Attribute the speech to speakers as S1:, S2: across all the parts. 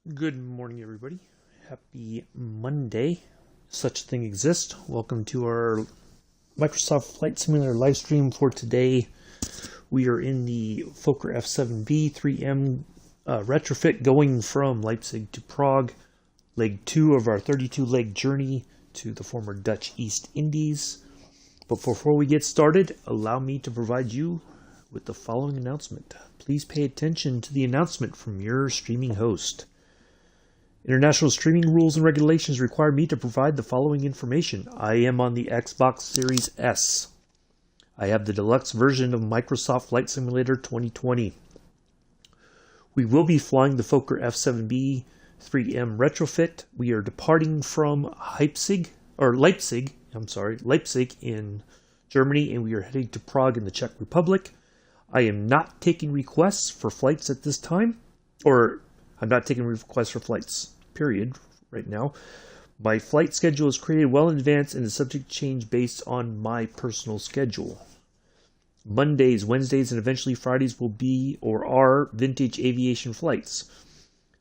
S1: Good morning, everybody. Happy Monday. Such a thing exists. Welcome to our Microsoft Flight Simulator live stream for today. We are in the Fokker F.VIIb 3M retrofit going from Leipzig to Prague. Leg 2 of our 32-leg journey to the former Dutch East Indies. But before we get started, allow me to provide you with the following announcement. Please pay attention to the announcement from your streaming host. International streaming rules and regulations require me to provide the following information. I am on the Xbox Series S. I have the deluxe version of Microsoft Flight Simulator 2020. We will be flying the Fokker F.VIIb 3M-Retrofit. We are departing from Leipzig in Germany, and we are heading to Prague in the Czech Republic. I am not taking requests for flights at this time, I'm not taking requests for flights, period, right now. My flight schedule is created well in advance and is subject to change based on my personal schedule. Mondays, Wednesdays, and eventually Fridays will be or are vintage aviation flights.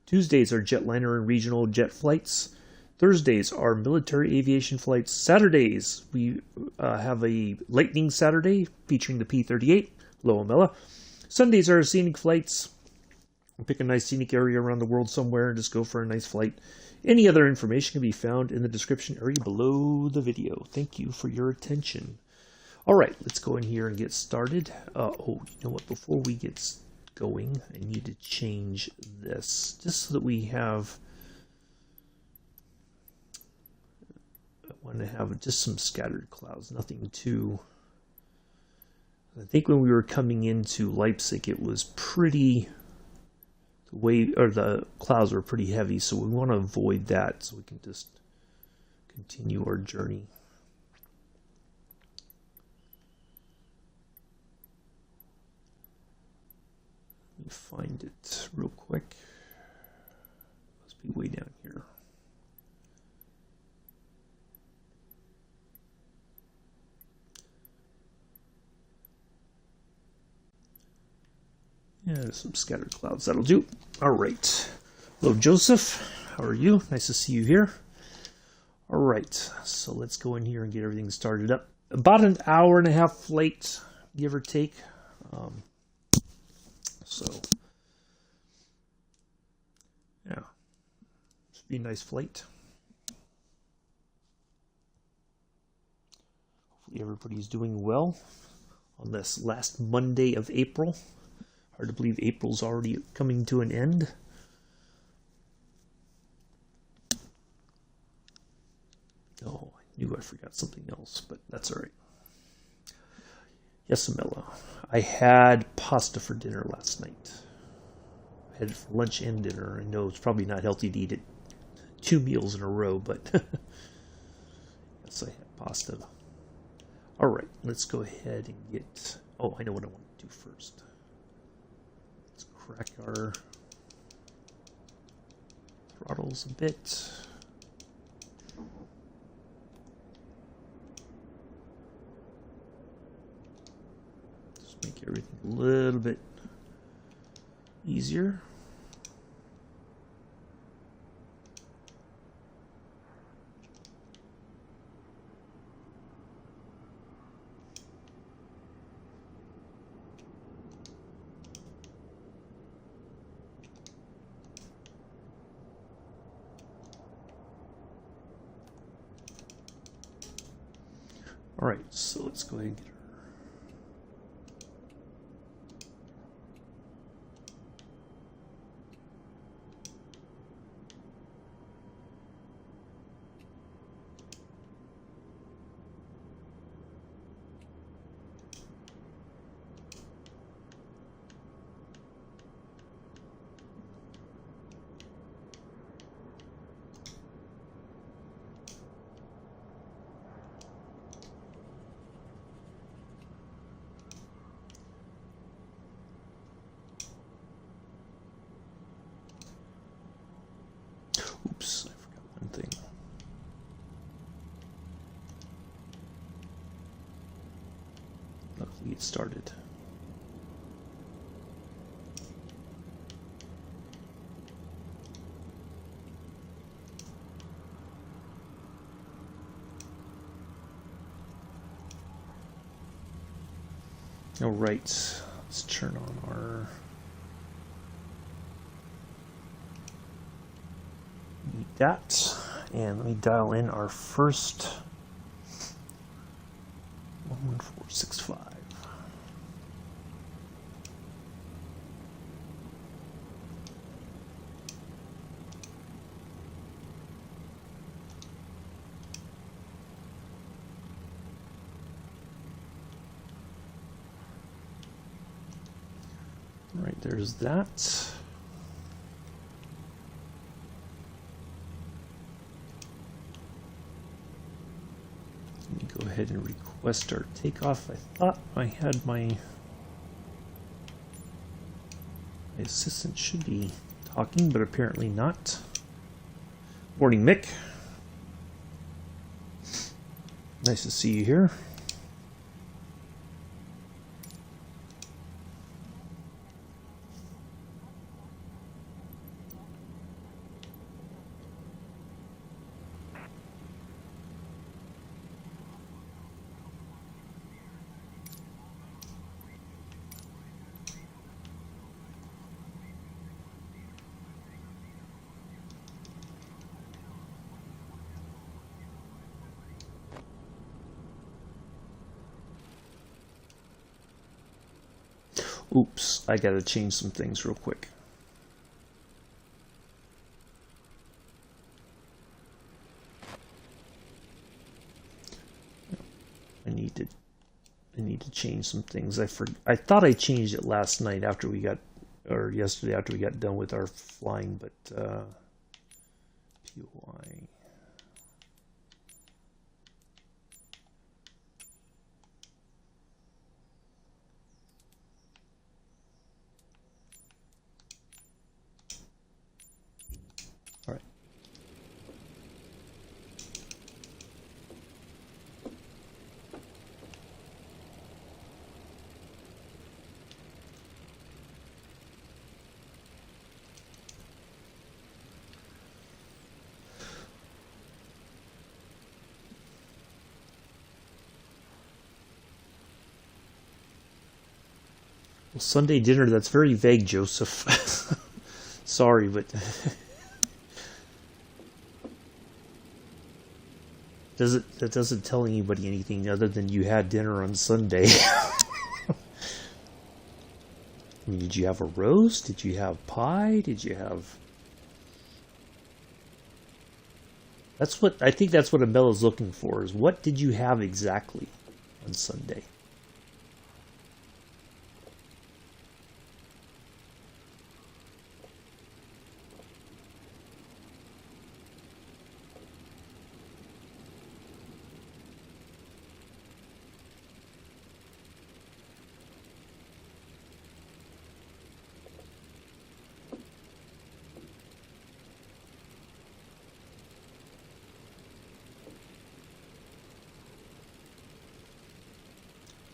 S1: Tuesdays are jetliner and regional jet flights. Thursdays are military aviation flights. Saturdays, we have a Lightning Saturday featuring the P-38, Loamela. Sundays are scenic flights. Pick a nice scenic area around the world somewhere and just go for a nice flight. Any other information can be found in the description area below the video. Thank you for your attention. All right, let's go in here and get started. You know what? Before we get going, I need to change this just so that we have. I want to have just some scattered clouds, nothing too. I think when we were coming into Leipzig, it was pretty. The clouds were pretty heavy, so we want to avoid that so we can just continue our journey. Let me find it real quick. Must be way down here. Yeah, there's some scattered clouds. That'll do. All right. Hello, Joseph. How are you? Nice to see you here. All right. So let's go in here and get everything started up. About an hour and a half flight, give or take. Yeah. Should be a nice flight. Hopefully everybody's doing well on this last Monday of April. Hard to believe April's already coming to an end. Oh, I knew I forgot something else, but that's all right. Yes, Amela. I had pasta for dinner last night. I had it for lunch and dinner. I know it's probably not healthy to eat it 2 meals in a row, but yes, I had pasta. All right, let's go ahead and get. Oh, I know what I want to do first. Crack our throttles a bit. Just make everything a little bit easier. All right, so let's go ahead and get her. Oops, I forgot one thing. Luckily it started. All right, let's turn on our that, and let me dial in our first 11465. All right, there's that. Let me go ahead and request our takeoff. I thought I had my assistant should be talking, but apparently not. Morning, Mick. Nice to see you here. Oops, I gotta change some things real quick. I need to change some things. I thought I changed it last night after we got, or yesterday after we got done with our flying, but PY. All right. Well, Sunday dinner, that's very vague, Joseph. Sorry, but that doesn't tell anybody anything other than you had dinner on Sunday. I mean, did you have a roast? Did you have pie? Did you have... I think that's what Abella's looking for, is what did you have exactly on Sunday?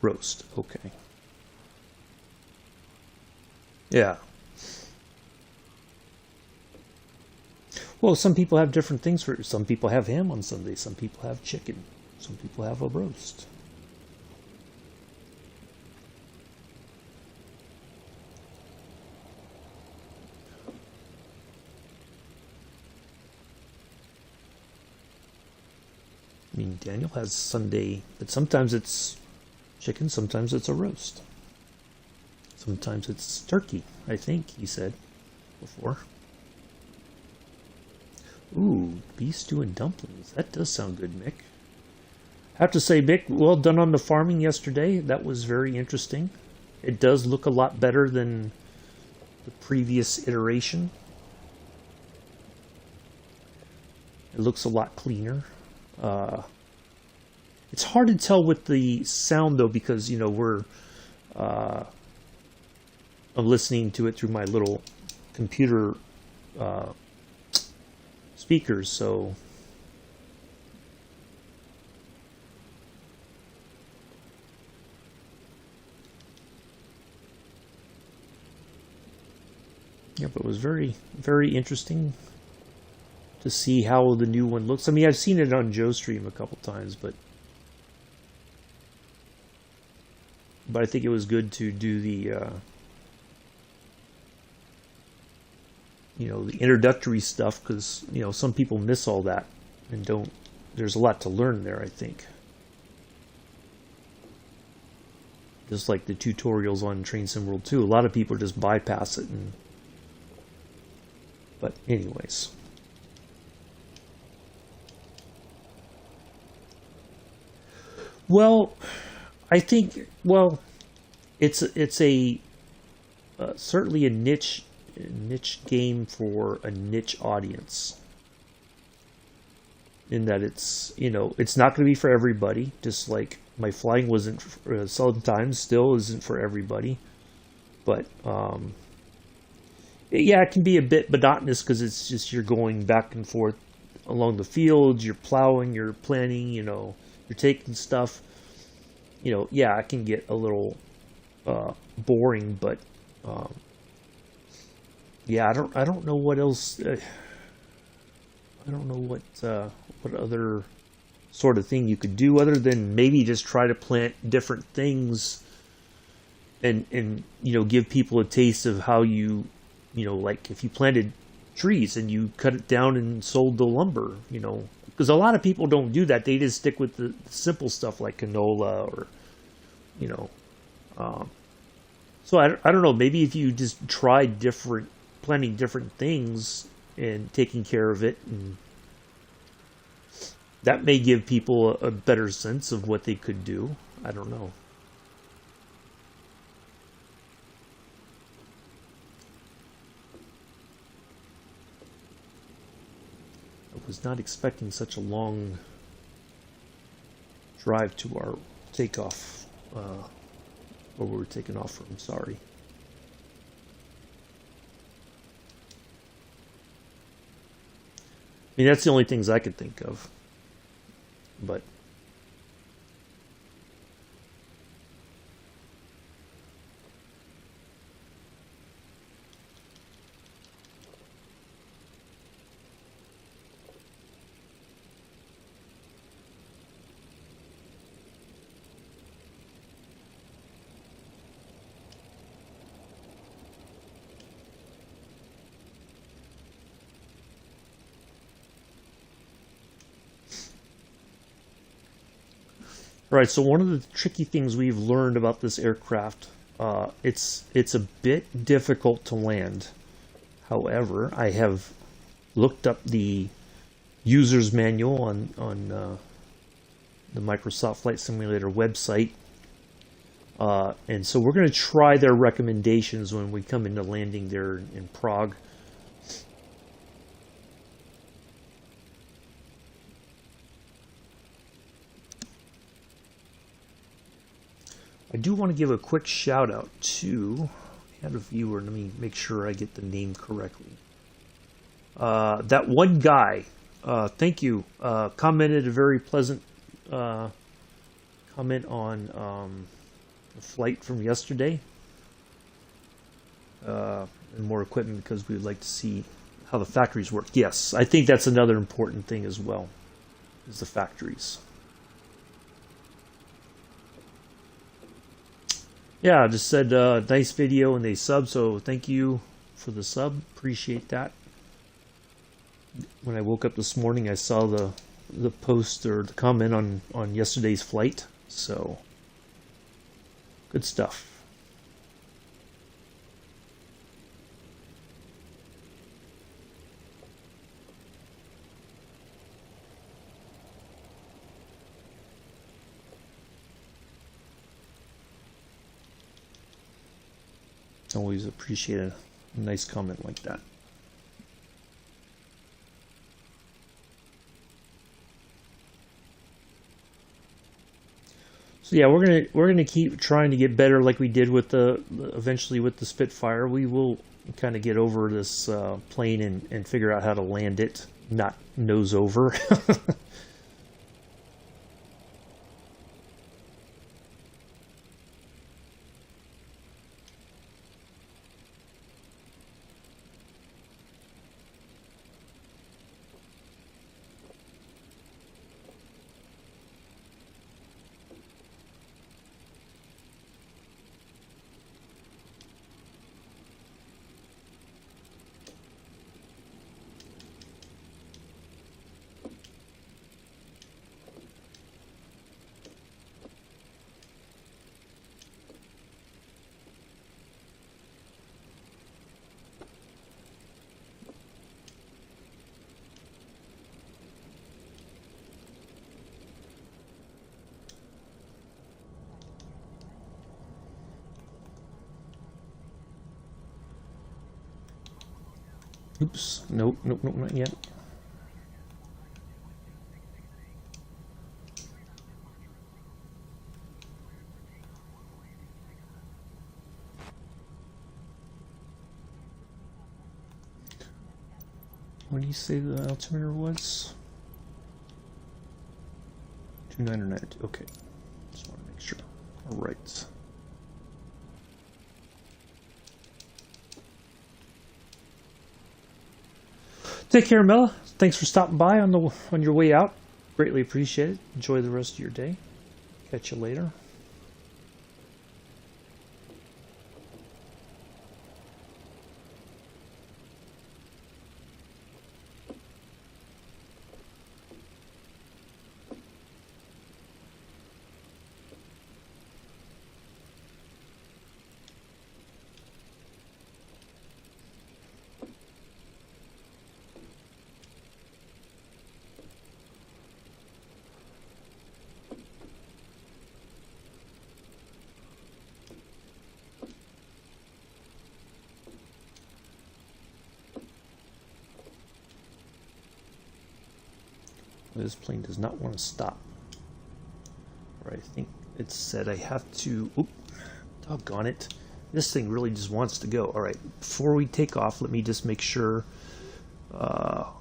S1: Roast, okay. Yeah. Well, some people have different things for. Some people have ham on Sunday. Some people have chicken. Some people have a roast. I mean, Daniel has Sunday, but sometimes it's chicken, sometimes it's a roast. Sometimes it's turkey, I think he said before. Ooh, beef stew and dumplings. That does sound good, Mick. I have to say, Mick, well done on the farming yesterday. That was very interesting. It does look a lot better than the previous iteration. It looks a lot cleaner. It's hard to tell with the sound, though, because, you know, I'm listening to it through my little computer speakers, so... Yeah, but it was very, very interesting to see how the new one looks. I mean, I've seen it on Joe's stream a couple times, but but I think it was good to do the the introductory stuff, because some people miss all that and don't. There's a lot to learn there, I think. Just like the tutorials on Train Sim World 2, a lot of people just bypass it. But anyways. Well, I think, it's a certainly a niche game for a niche audience. In that it's not going to be for everybody. Just like my flying wasn't sometimes still isn't for everybody. But yeah, it can be a bit monotonous because it's just you're going back and forth along the field. You're plowing. You're planning. You're taking stuff. Yeah, it can get a little boring, but yeah, I don't know what else. I don't know what other sort of thing you could do other than maybe just try to plant different things, and give people a taste of how like if you planted trees and you cut it down and sold the lumber, because a lot of people don't do that. They just stick with the simple stuff like canola or, so I don't know, maybe if you just try planting different things and taking care of it, and that may give people a better sense of what they could do. I don't know. I was not expecting such a long drive to our takeoff, where we were taking off from. Sorry. I mean, that's the only things I could think of. But all right, so one of the tricky things we've learned about this aircraft, it's a bit difficult to land. However, I have looked up the user's manual on the Microsoft Flight Simulator website, and so we're going to try their recommendations when we come into landing there in Prague. I do want to give a quick shout out to, I had a viewer, let me make sure I get the name correctly. That one guy, thank you, commented a very pleasant comment on the flight from yesterday. And more equipment because we would like to see how the factories work. Yes, I think that's another important thing as well, is the factories. Yeah, I just said nice video and they sub, so thank you for the sub. Appreciate that. When I woke up this morning, I saw the post or the comment on yesterday's flight, so good stuff. Always appreciate a nice comment like that. So yeah, we're gonna keep trying to get better, like we did with eventually with the Spitfire. We will kind of get over this plane and figure out how to land it, not nose over. Oops. Nope, nope, nope, not yet. What do you say the altimeter was? 29 or 92. Okay. Just want to make sure. All right. Take care, Mela. Thanks for stopping by on your way out. Greatly appreciate it. Enjoy the rest of your day. Catch you later. This plane does not want to stop. Or I think it said I have to... Oop, doggone it. This thing really just wants to go. Alright, before we take off, let me just make sure... hold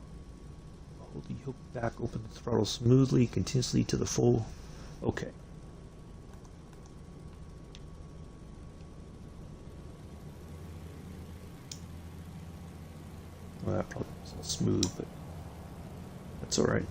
S1: the yoke back, open the throttle smoothly, continuously to the full... Okay. Well, that probably wasn't smooth, but that's alright.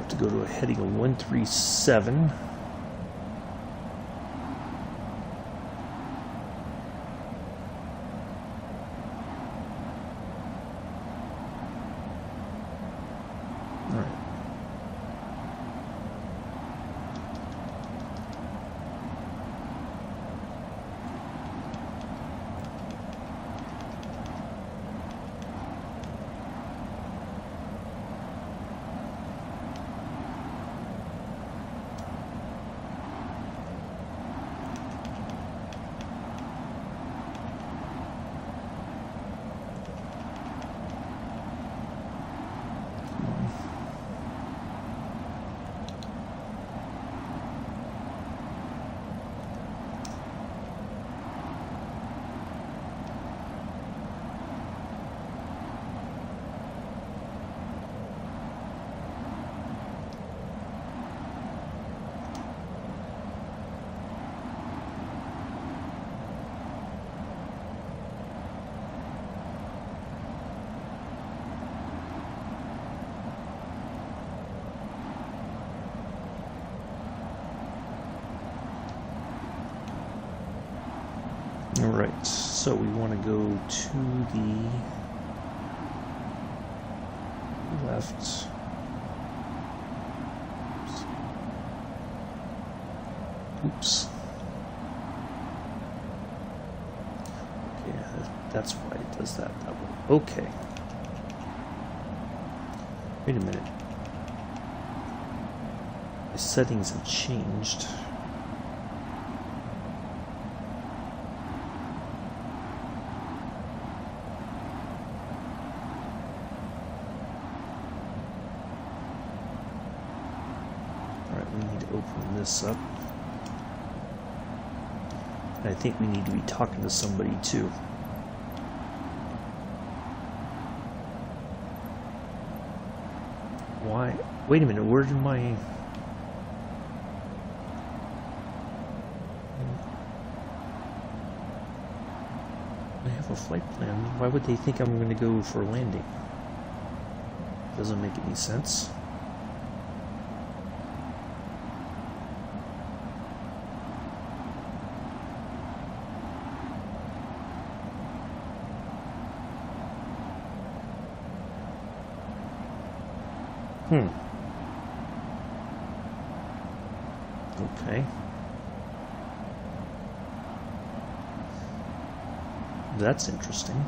S1: To go to a heading of 137. All right. Alright, so we want to go to the left. Oops. Okay, that's why it does that way. Okay. Wait a minute. My settings have changed. This up. And I think we need to be talking to somebody too. Why? Wait a minute, where did my... I have a flight plan. Why would they think I'm going to go for a landing? Doesn't make any sense. Okay. That's interesting.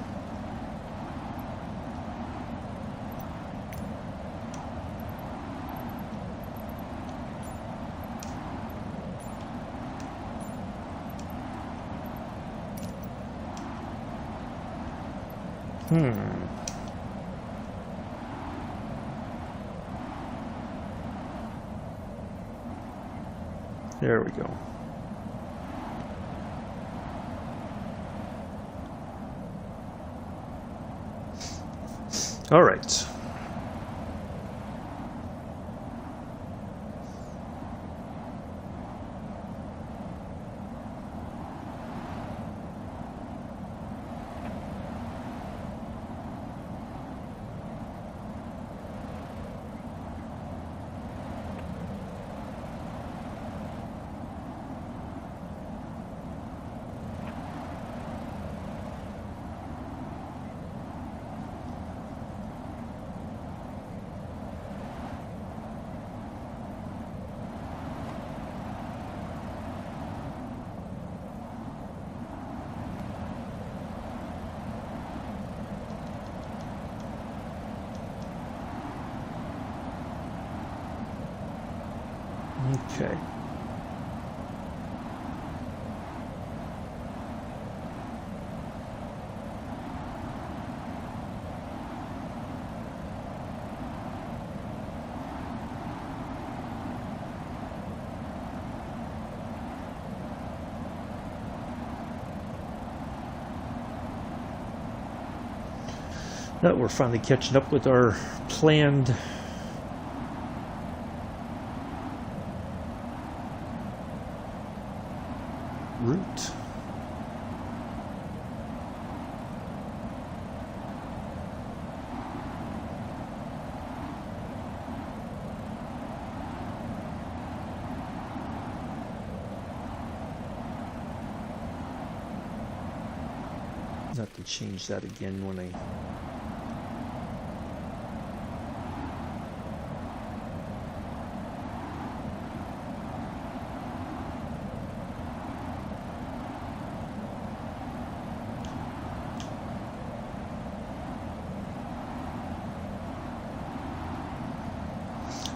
S1: There we go. All right. Okay. Now we're finally catching up with our planned route. Not to change that again when I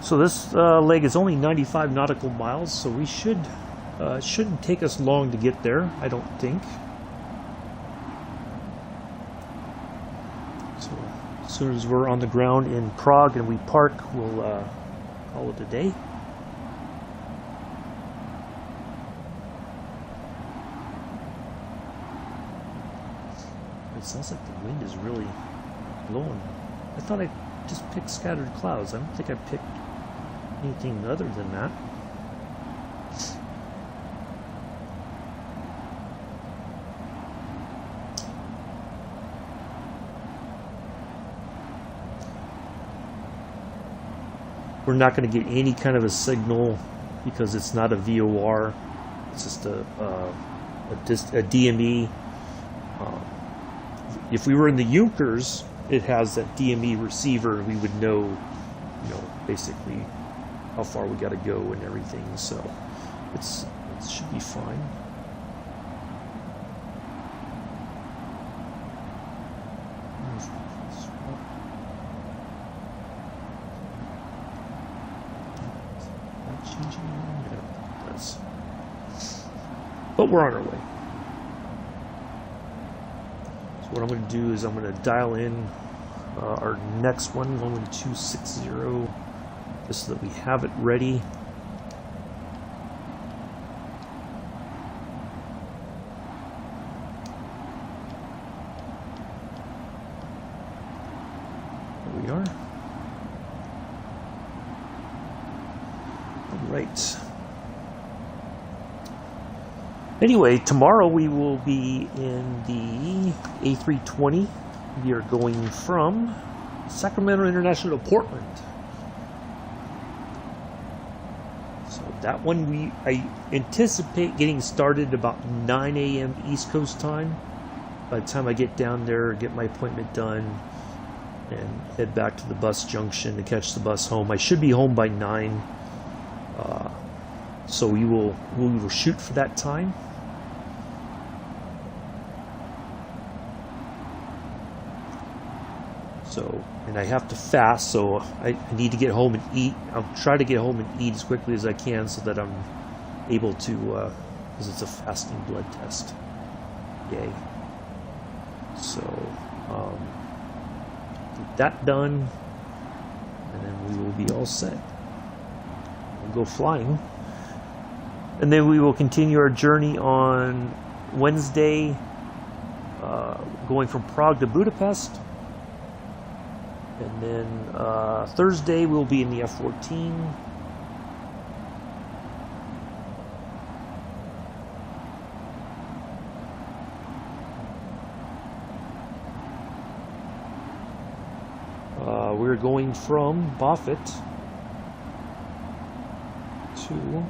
S1: So this leg is only 95 nautical miles, so we should it shouldn't take us long to get there, I don't think. So as soon as we're on the ground in Prague and we park, we'll call it a day. It sounds like the wind is really blowing. I thought I just picked scattered clouds. I don't think I picked anything other than that. We're not going to get any kind of a signal because it's not a VOR. It's just a DME. If we were in the Junkers, it has that DME receiver, and we would know, basically how far we got to go and everything. So it should be fine. But we're on our way. So what I'm going to do is I'm going to dial in our next one, only 260, just so that we have it ready. There we are. All right. Anyway, tomorrow we will be in the A320. We are going from Sacramento International to Portland. So that one I anticipate getting started about 9 a.m. East Coast time. By the time I get down there, get my appointment done, and head back to the bus junction to catch the bus home. I should be home by 9, so we will shoot for that time. So, and I have to fast, so I need to get home and eat. I'll try to get home and eat as quickly as I can so that I'm able to, because it's a fasting blood test. Yay. So, get that done, and then we will be all set. We'll go flying. And then we will continue our journey on Wednesday, going from Prague to Budapest. And then Thursday we'll be in the F-14. We're going from Buffett to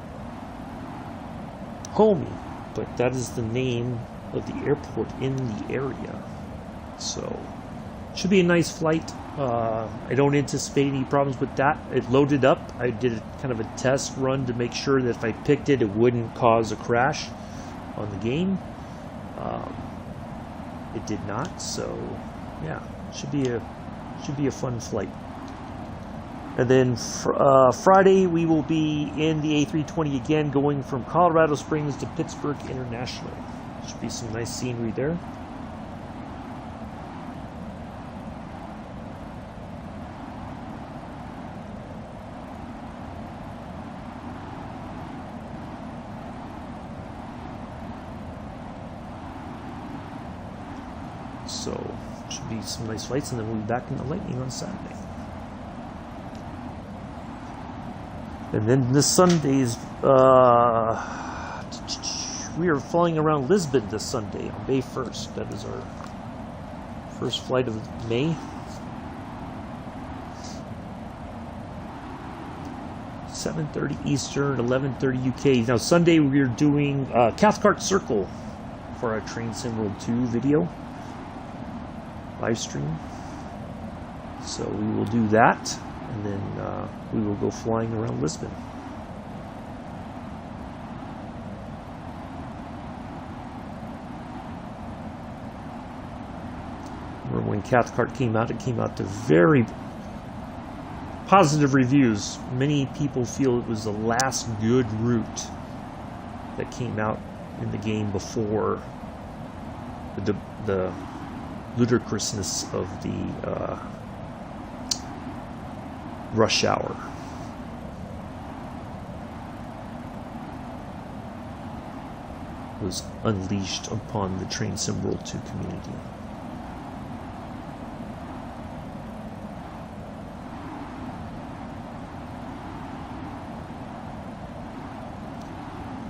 S1: Homey, but that is the name of the airport in the area. So should be a nice flight. I don't anticipate any problems with that. It loaded up. I did a kind of a test run to make sure that if I picked it, it wouldn't cause a crash on the game. It did not. So yeah, should be a fun flight. And then Friday we will be in the A320 again, going from Colorado Springs to Pittsburgh International. Should be some nice scenery there. So should be some nice flights, and then we'll be back in the Lightning on Saturday. And then this Sunday's, we are flying around Lisbon this Sunday on May 1st. That is our first flight of May. (7:30 Eastern, 11:30 UK). Now Sunday we are doing Cathcart Circle for our Train Sim World 2 video live stream. So we will do that, and then we will go flying around Lisbon. Remember when Cathcart came out, it came out to very positive reviews. Many people feel it was the last good route that came out in the game before the ludicrousness of the rush hour. Was unleashed upon the Train Sim World 2 community.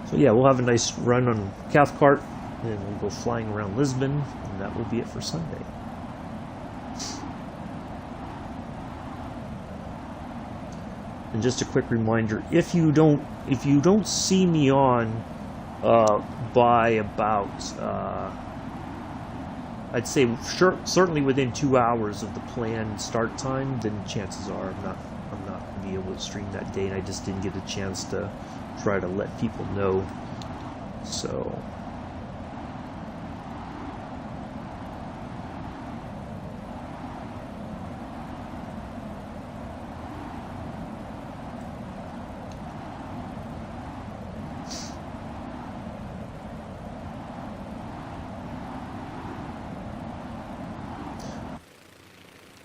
S1: So yeah, we'll have a nice run on Cathcart, and then we'll go flying around Lisbon, and that will be it for Sunday. And just a quick reminder: if you don't see me on by about I'd say certainly within 2 hours of the planned start time, then chances are I'm not going to be able to stream that day, and I just didn't get a chance to try to let people know. So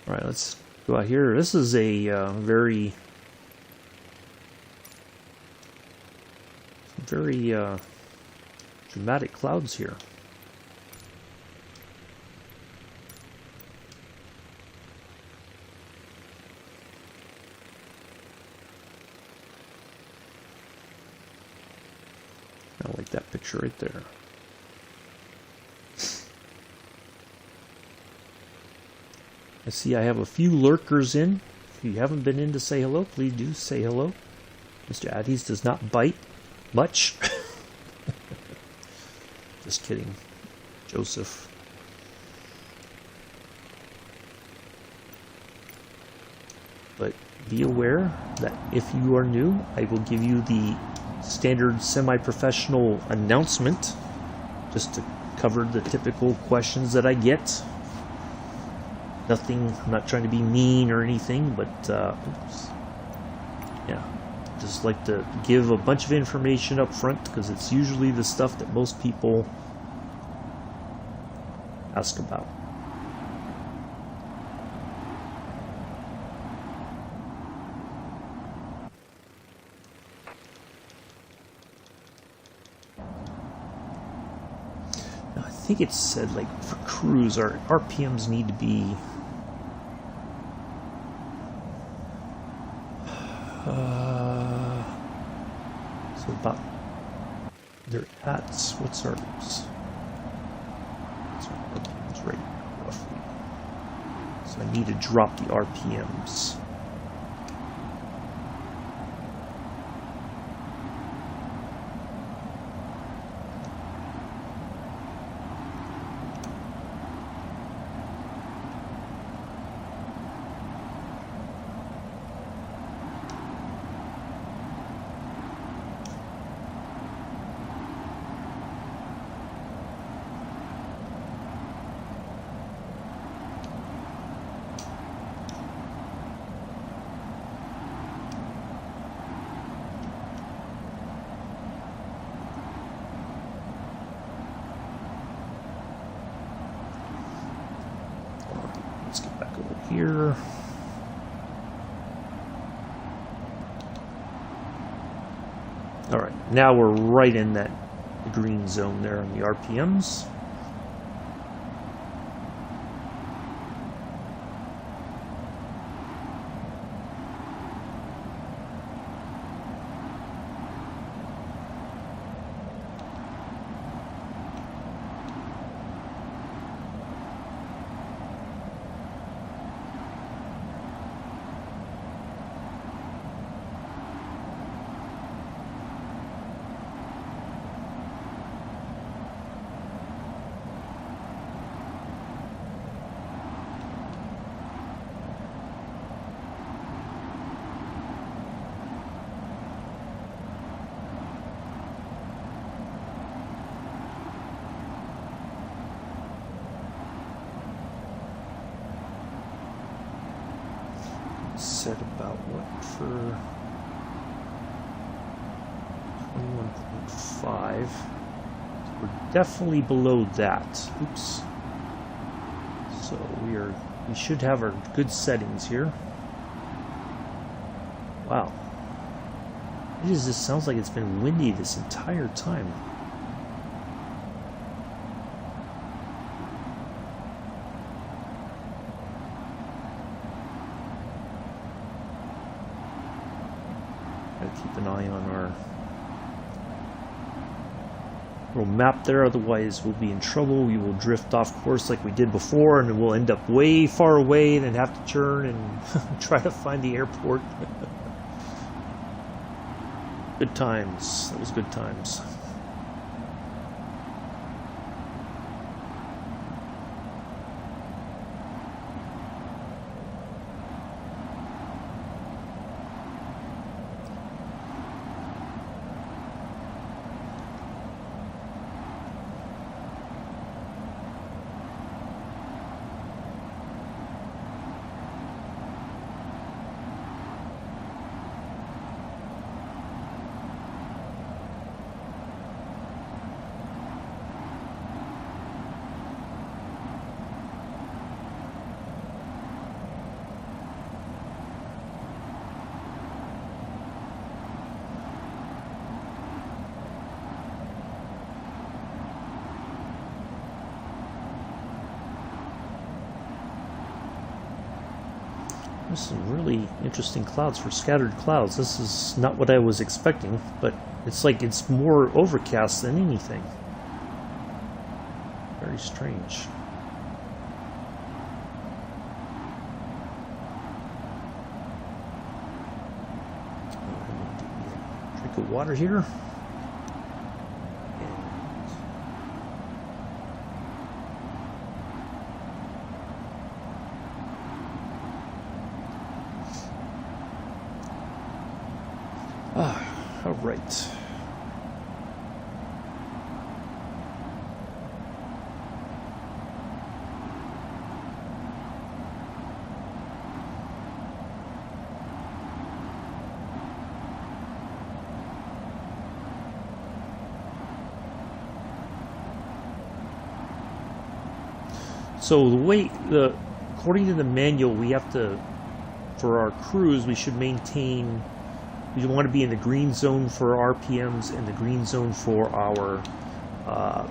S1: all right, let's go out here. This is a very dramatic clouds here. I like that picture right there. I see I have a few lurkers in. If you haven't been in to say hello, please do say hello. Mr. Addies does not bite much. Just kidding, Joseph. but be aware that if you are new, I will give you the standard semi-professional announcement just to cover the typical questions that I get. Nothing, I'm not trying to be mean or anything, but oops. Yeah, just like to give a bunch of information up front because it's usually the stuff that most people ask about. Now, I think it said, like, for cruise, our RPMs need to be so about, they're at, what's our RPMs rate roughly? So I need to drop the RPMs. Let's get back over here. All right, now we're right in that green zone there on the RPMs. Set about what for 21.5. We're definitely below that. Oops. So we should have our good settings here. Wow. It just sounds like it's been windy this entire time. Keep an eye on our little map there, otherwise we'll be in trouble. We will drift off course like we did before, and we'll end up way far away and then have to turn and try to find the airport. Good times. That was good times. There's some really interesting clouds for scattered clouds. This is not what I was expecting, but it's like it's more overcast than anything. Very strange. Drink of water here. right. So according to the manual, we have to, for our cruise, we should maintain, we want to be in the green zone for RPMs and the green zone for our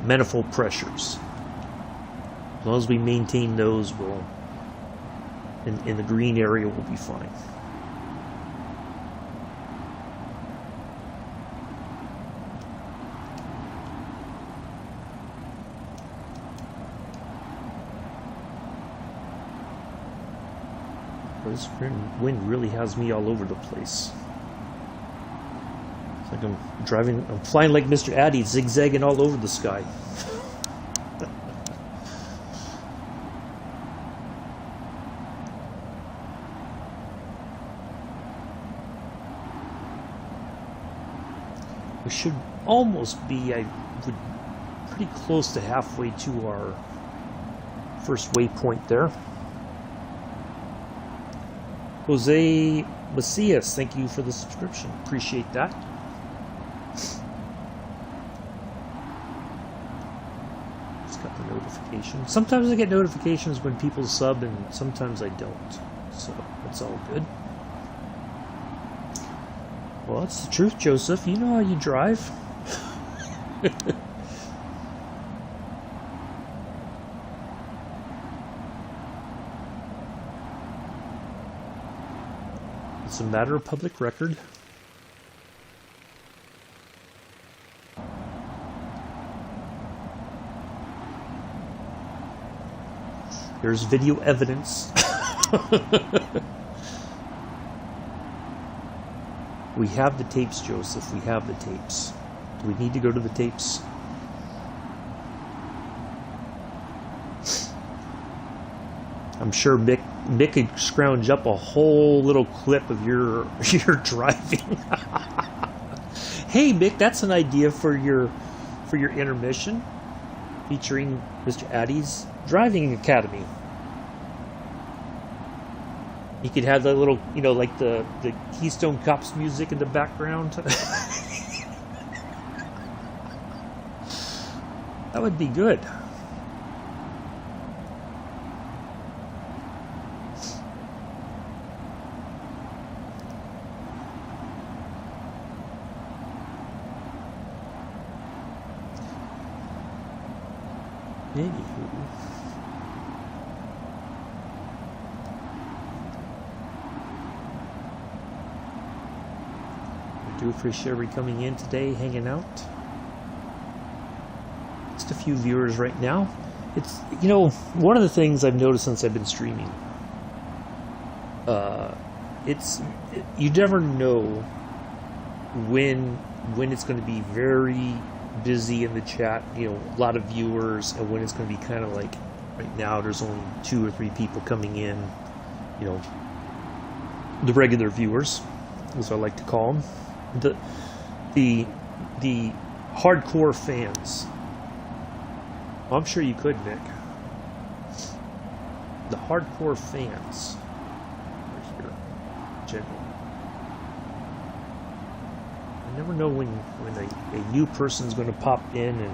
S1: manifold pressures. As long as we maintain those, we'll, in the green area, we'll be fine. This wind really has me all over the place. It's like I'm flying like Mr. Addy, zigzagging all over the sky. We should almost be, pretty close to halfway to our first waypoint there. Jose Macias, thank you for the subscription. Appreciate that. Just got the notification. Sometimes I get notifications when people sub, and sometimes I don't. So it's all good. Well, that's the truth, Joseph. You know how you drive. It's a matter of public record. There's video evidence. We have the tapes, Joseph. We have the tapes. Do we need to go to the tapes? I'm sure Mick could scrounge up a whole little clip of your driving. Hey Mick, that's an idea for your intermission, featuring Mr. Addy's Driving Academy. You could have that little, like the Keystone Cops music in the background. That would be good. Anywho. I do appreciate everybody coming in today, hanging out. Just a few viewers right now. It's, one of the things I've noticed since I've been streaming, you never know when it's going to be very busy in the chat, a lot of viewers, and when it's going to be kind of like right now there's only 2 or 3 people coming in, the regular viewers, as I like to call them, the hardcore fans. Well, I'm sure you could, Nick. The hardcore fans are here, generally. I never know when a new person's going to pop in and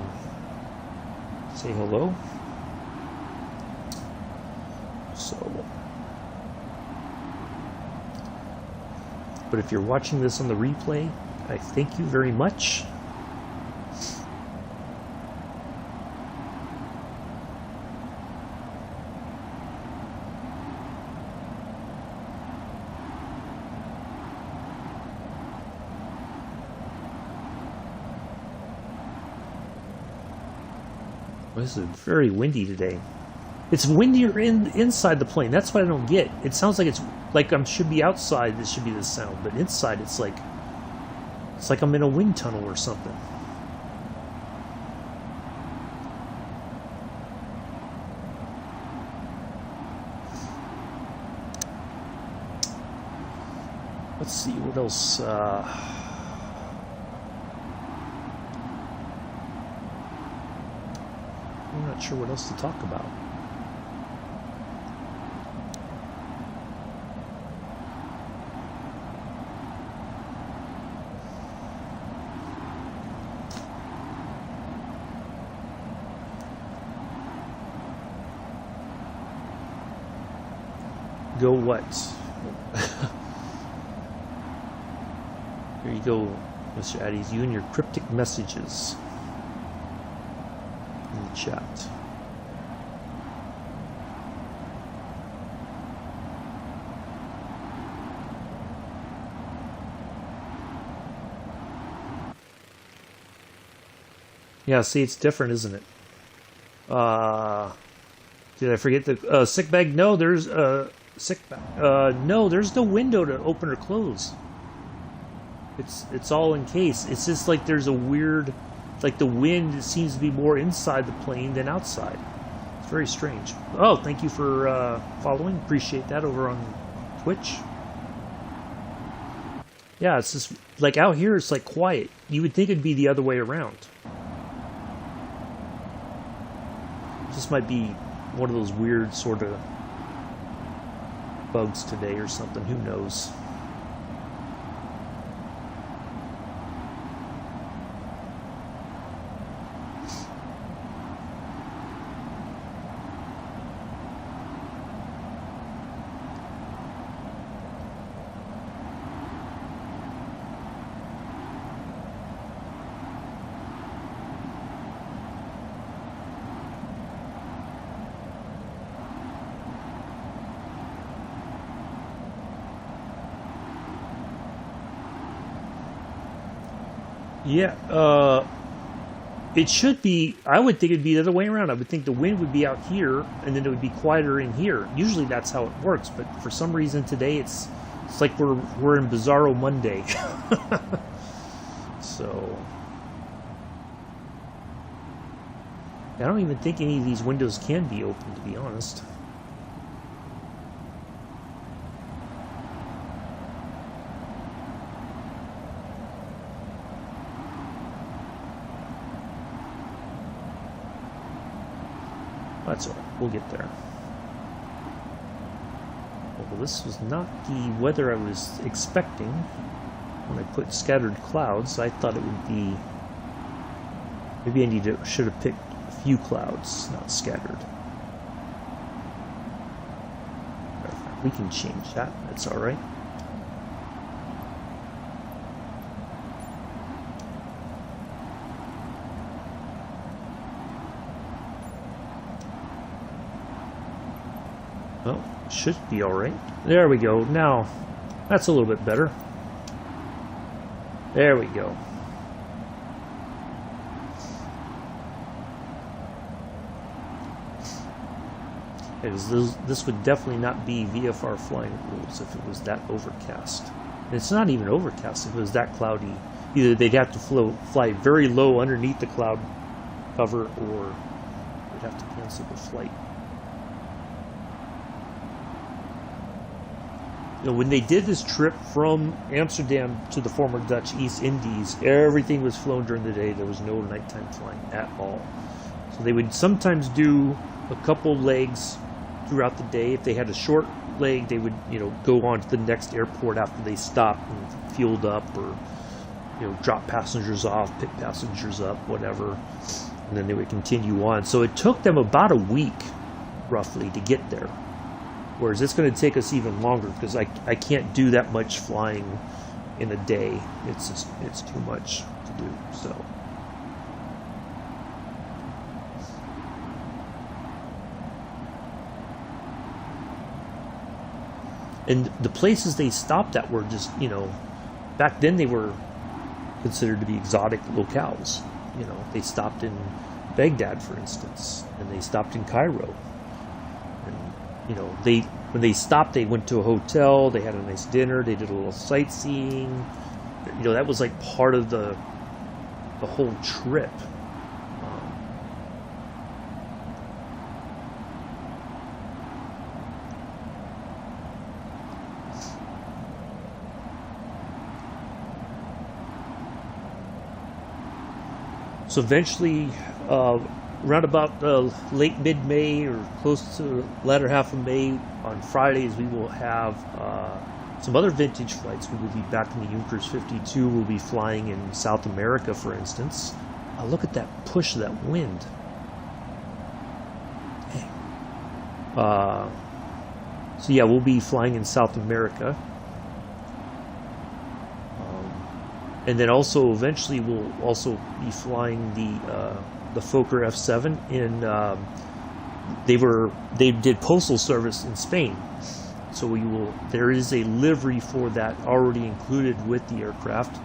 S1: say hello. So, but if you're watching this on the replay, I thank you very much. This is very windy today. It's windier inside the plane. That's what I don't get. It sounds like I should be outside. This should be the sound, but inside it's like I'm in a wind tunnel or something. Let's see what else. not sure what else to talk about. Go what? Here you go, Mr. Addies. You and your cryptic messages in the chat. Yeah, see, it's different, isn't it? Did I forget the sick bag? No, there's sick bag. No, there's no window to open or close. It's all in case. It's just like there's a weird, like the wind seems to be more inside the plane than outside. It's very strange. Oh, thank you for following. Appreciate that over on Twitch. Yeah, it's just like out here. It's like quiet. You would think it'd be the other way around. This might be one of those weird sort of bugs today or something. Who knows? Yeah, it should be, I would think it'd be the other way around. I would think the wind would be out here, and then it would be quieter in here. Usually that's how it works, but for some reason today it's like we're in Bizarro Monday. So, I don't even think any of these windows can be open, to be honest. That's all right. We'll get there. Well, this was not the weather I was expecting when I put scattered clouds. I thought it would be... Maybe should have picked a few clouds, not scattered. We can change that. That's all right. Well, should be all right. There we go. Now, that's a little bit better. There we go. This would definitely not be VFR flying rules if it was that overcast. And it's not even overcast if it was that cloudy. Either they'd have to fly very low underneath the cloud cover, or they'd have to cancel the flight. You know, when they did this trip from Amsterdam to the former Dutch East Indies, everything was flown during the day. There was no nighttime flying at all. So they would sometimes do a couple legs throughout the day. If they had a short leg, they would, you know, go on to the next airport after they stopped and fueled up, or, you know, drop passengers off, pick passengers up, whatever. And then they would continue on. So it took them about a week, roughly, to get there. Whereas it's going to take us even longer, because I can't do that much flying in a day. It's too much to do. So, and the places they stopped at were just, you know, back then they were considered to be exotic locales. You know, they stopped in Baghdad, for instance, and they stopped in Cairo. You know, when they stopped, they went to a hotel, they had a nice dinner, they did a little sightseeing. You know, that was like part of the whole trip. So eventually, around about late mid-May or close to the latter half of May, on Fridays, we will have some other vintage flights. We will be back in the Junkers 52. We'll be flying in South America, for instance. Look at that push of that wind. So yeah, we'll be flying in South America. And then also eventually we'll also be flying the Fokker F.VIIb in they did postal service in Spain. So there is a livery for that already included with the aircraft.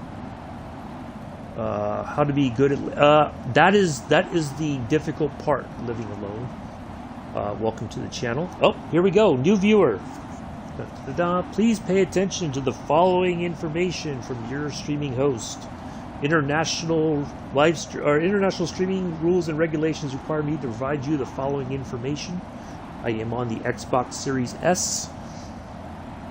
S1: How to be good at that is the difficult part, living alone. Welcome to the channel. Oh, here we go, new viewer. Please pay attention to the following information from your streaming host. International streaming rules and regulations require me to provide you the following information. I am on the Xbox Series S.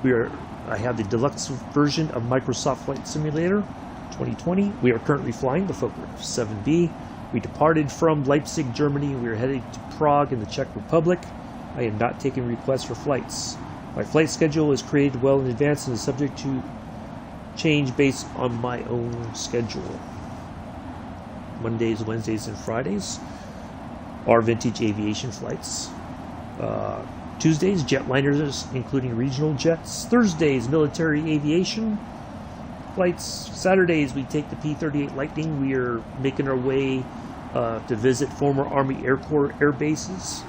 S1: I have the deluxe version of Microsoft Flight Simulator 2020. We are currently flying the Fokker F.VIIb. We departed from Leipzig, Germany. We are heading to Prague in the Czech Republic. I am not taking requests for flights. My flight schedule is created well in advance and is subject to change based on my own schedule. Mondays, Wednesdays, and Fridays are vintage aviation flights. Tuesdays, jetliners, including regional jets. Thursdays, military aviation flights. Saturdays, we take the P-38 Lightning. We are making our way to visit former Army Air Corps air bases.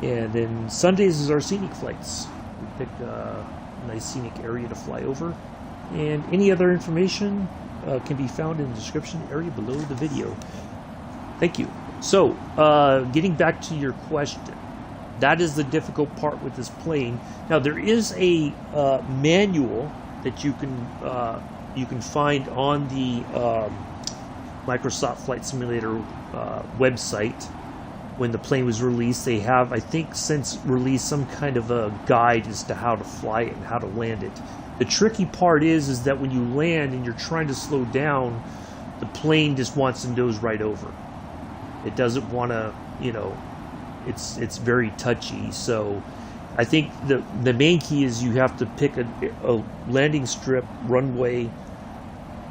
S1: And then Sundays is our scenic flights. We pick a nice scenic area to fly over. And any other information can be found in the description area below the video. Thank you. So, getting back to your question, that is the difficult part with this plane. Now, there is a manual that you can find on the Microsoft Flight Simulator website. When the plane was released, they have, I think, since released some kind of a guide as to how to fly it and how to land it. The tricky part is that when you land and you're trying to slow down, the plane just wants to nose right over. It doesn't want to, it's very touchy. So I think the main key is you have to pick a landing strip, runway,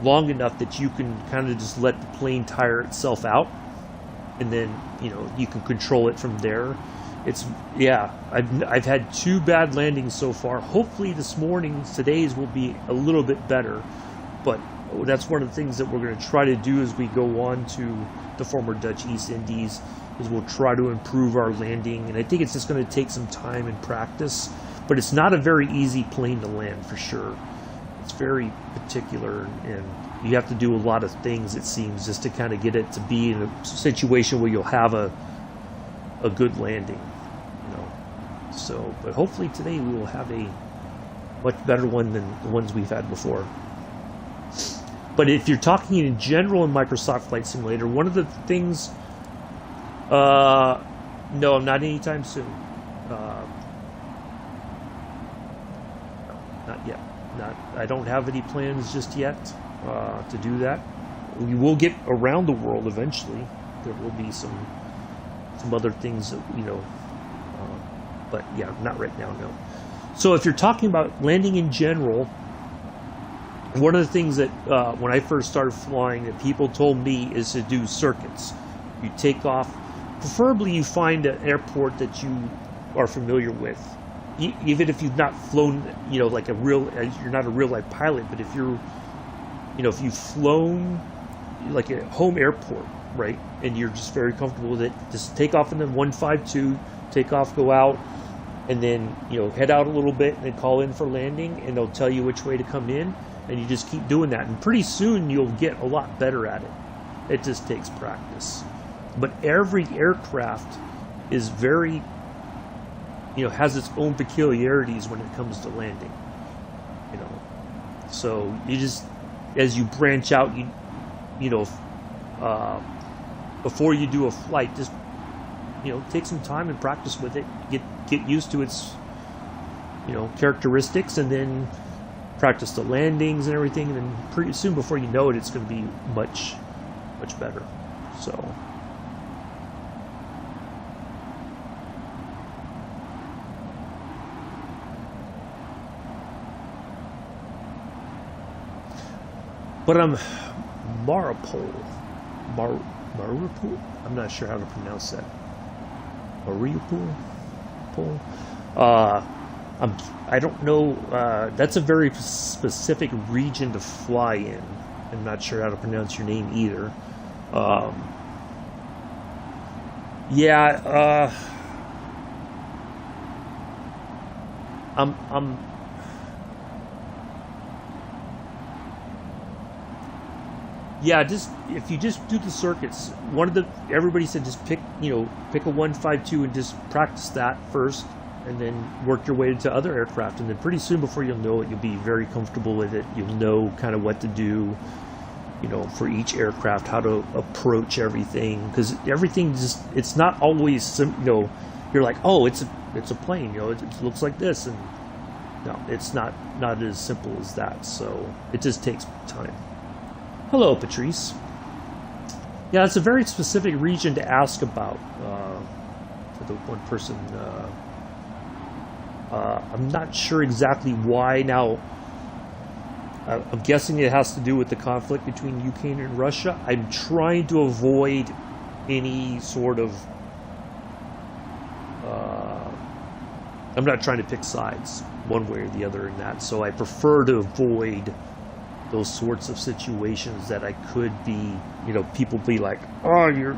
S1: long enough that you can kind of just let the plane tire itself out. And then, you can control it from there. I've had 2 bad landings so far. Hopefully today's will be a little bit better. But that's one of the things that we're going to try to do as we go on to the former Dutch East Indies, is we'll try to improve our landing. And I think it's just going to take some time and practice. But it's not a very easy plane to land, for sure. It's very particular, and you have to do a lot of things, it seems, just to kind of get it to be in a situation where you'll have a good landing. So, but hopefully today we will have a much better one than the ones we've had before. But if you're talking in general in Microsoft Flight Simulator, one of the things, no, not anytime soon. No, not yet. I don't have any plans just yet to do that. We will get around the world eventually. There will be some other things that, but yeah, not right now, no. So if you're talking about landing in general, one of the things that when I first started flying that people told me is to do circuits. You take off, preferably you find an airport that you are familiar with. Even if you've not flown, like you're not a real life pilot, but if you're, if you've flown like a home airport, right, and you're just very comfortable with it, just take off in the 152, take off, go out, and then, head out a little bit and then call in for landing, and they'll tell you which way to come in, and you just keep doing that. And pretty soon you'll get a lot better at it. It just takes practice. But every aircraft is very, has its own peculiarities when it comes to landing. So you just, as you branch out, before you do a flight, just take some time and practice with it. Get used to its characteristics, and then practice the landings and everything. And then pretty soon, before you know it, it's going to be much better. So But Maripol. Mariupol? I'm not sure how to pronounce that. Mariupol? I don't know. That's a very specific region to fly in. I'm not sure how to pronounce your name either. Yeah. Yeah, just if you just do the circuits, everybody said just pick a 152 and just practice that first, and then work your way into other aircraft, and then pretty soon before you'll know it, you'll be very comfortable with it. You'll know kind of what to do, for each aircraft, how to approach everything, because everything it's not always you're like, oh, it's a plane, it looks like this, and no, it's not as simple as that. So it just takes time. Hello, Patrice. Yeah, it's a very specific region to ask about for the one person. I'm not sure exactly why. Now, I'm guessing it has to do with the conflict between Ukraine and Russia. I'm trying to avoid any sort of... I'm not trying to pick sides one way or the other in that, so I prefer to avoid those sorts of situations that I could be, people be like, oh, you're.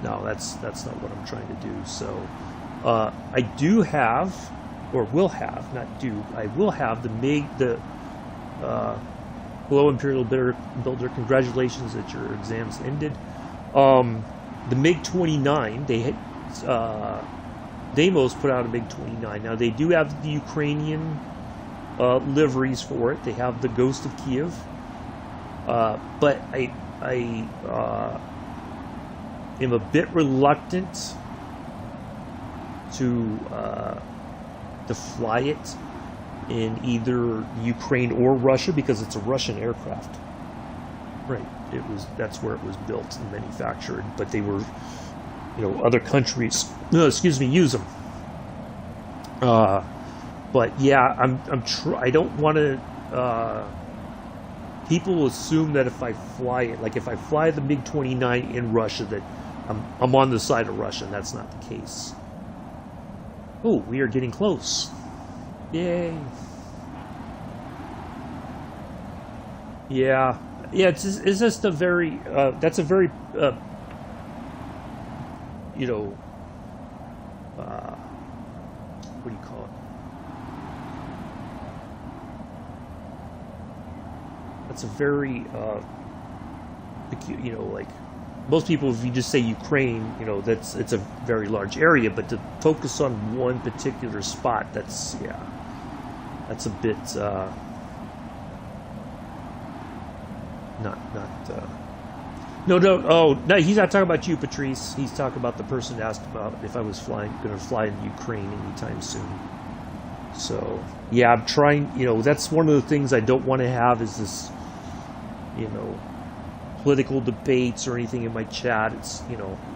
S1: No, that's not what I'm trying to do. So, I do have, or will have, not do. I will have the MiG. Hello, Imperial Builder. Congratulations that your exams ended. The MiG-29. Demos put out a MiG-29. Now they do have the Ukrainian liveries for it. They have the Ghost of Kiev, but I am a bit reluctant to fly it in either Ukraine or Russia because it's a Russian aircraft. Right. That's where it was built and manufactured, but they were, other countries, use them. But yeah, I don't want to. People assume that if I fly it, like if I fly the MiG-29 in Russia, that I'm on the side of Russia, and that's not the case. Oh, we are getting close! Yay! Yeah, it's just a very. That's a very. What do you call it? That's a very, like most people, if you just say Ukraine, it's a very large area, but to focus on one particular spot, that's a bit, no, he's not talking about you, Patrice. He's talking about the person who asked about if I was going to fly in Ukraine anytime soon. So, yeah, I'm trying, that's one of the things I don't want to have is this, political debates or anything in my chat. It's,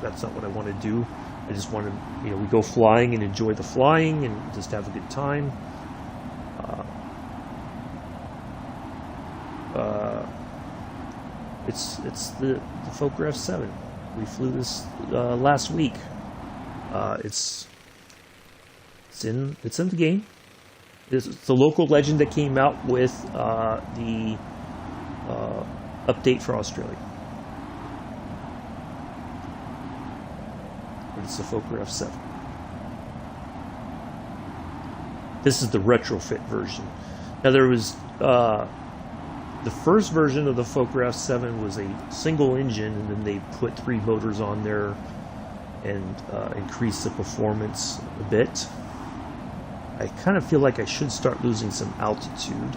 S1: that's not what I want to do. I just want to, we go flying and enjoy the flying and just have a good time. It's the Fokker F.VIIb. We flew this last week. It's in the game. It's the local legend that came out with the update for Australia. But it's the Fokker F.VIIb. This is the retrofit version. Now there was the first version of the Fokker F.VIIb was a single engine, and then they put 3 motors on there and increased the performance a bit. I kind of feel like I should start losing some altitude.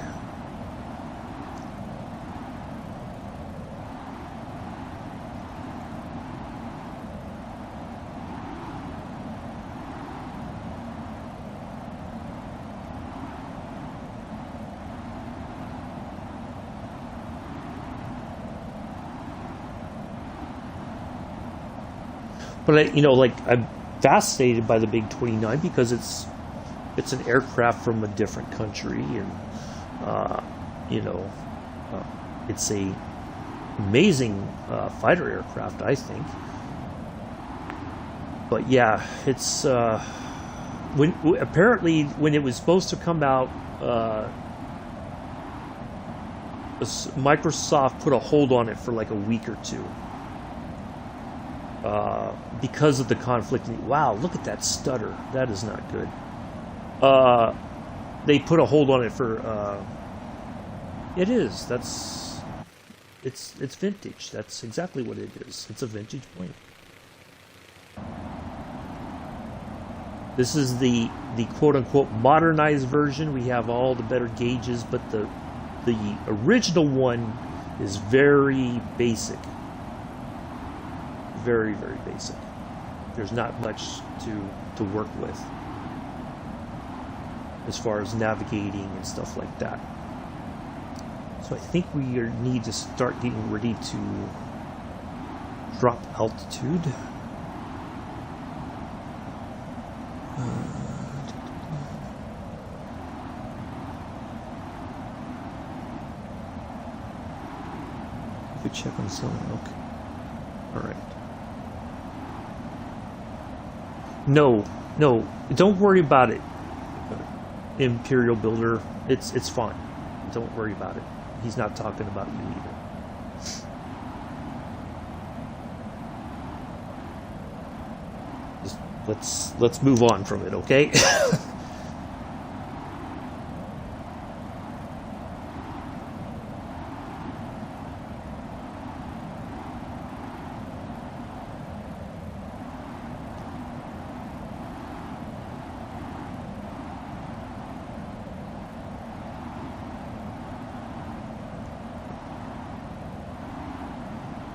S1: But I'm fascinated by the MiG-29 because it's an aircraft from a different country, and it's a amazing fighter aircraft, I think. But yeah, it's apparently when it was supposed to come out, Microsoft put a hold on it for like a week or two because of the conflict. Wow, look at that stutter. That is not good. They put a hold on it for. It is. It's vintage. That's exactly what it is. It's a vintage plane. This is the quote-unquote modernized version. We have all the better gauges, but the original one is very basic. Very, very basic. There's not much to work with as far as navigating and stuff like that. So I think we need to start getting ready to drop altitude. We check on selling. Okay. All right. No, don't worry about it, Imperial Builder. It's fine. Don't worry about it. He's not talking about you either. Just let's move on from it, okay?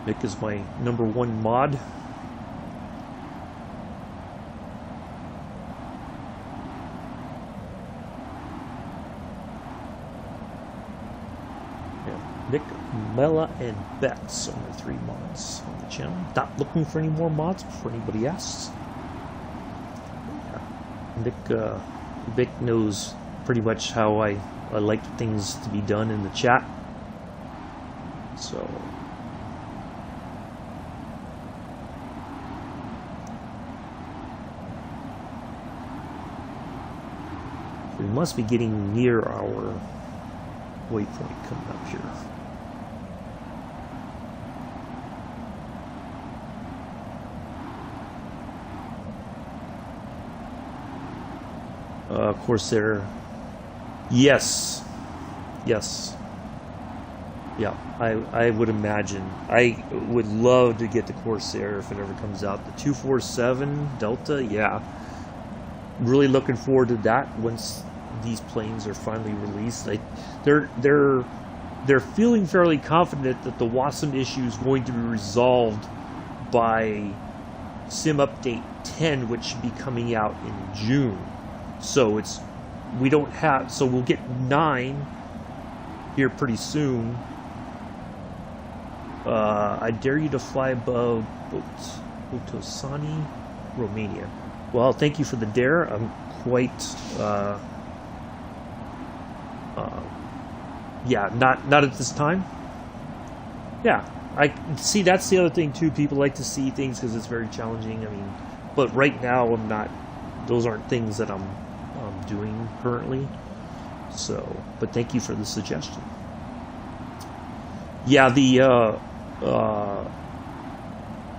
S1: Nick is my #1 mod. Yeah, Nick, Mela, and Bets are my 3 mods on the channel. Not looking for any more mods before anybody asks. Yeah. Nick knows pretty much how I like things to be done in the chat. So. We must be getting near our waypoint coming up here. Corsair. Yes. Yes. Yeah, I would imagine. I would love to get the Corsair if it ever comes out. The 247 Delta, yeah. Really looking forward to that once these planes are finally released. They're feeling fairly confident that the WASM issue is going to be resolved by Sim Update 10, which should be coming out in June. So we'll get 9 here pretty soon. I dare you to fly above Botosani, Romania. Well, thank you for the dare. I'm quite, yeah, not at this time. Yeah, I see. That's the other thing too. People like to see things because it's very challenging. I mean, but right now I'm not. Those aren't things that I'm doing currently. So, but thank you for the suggestion. Yeah,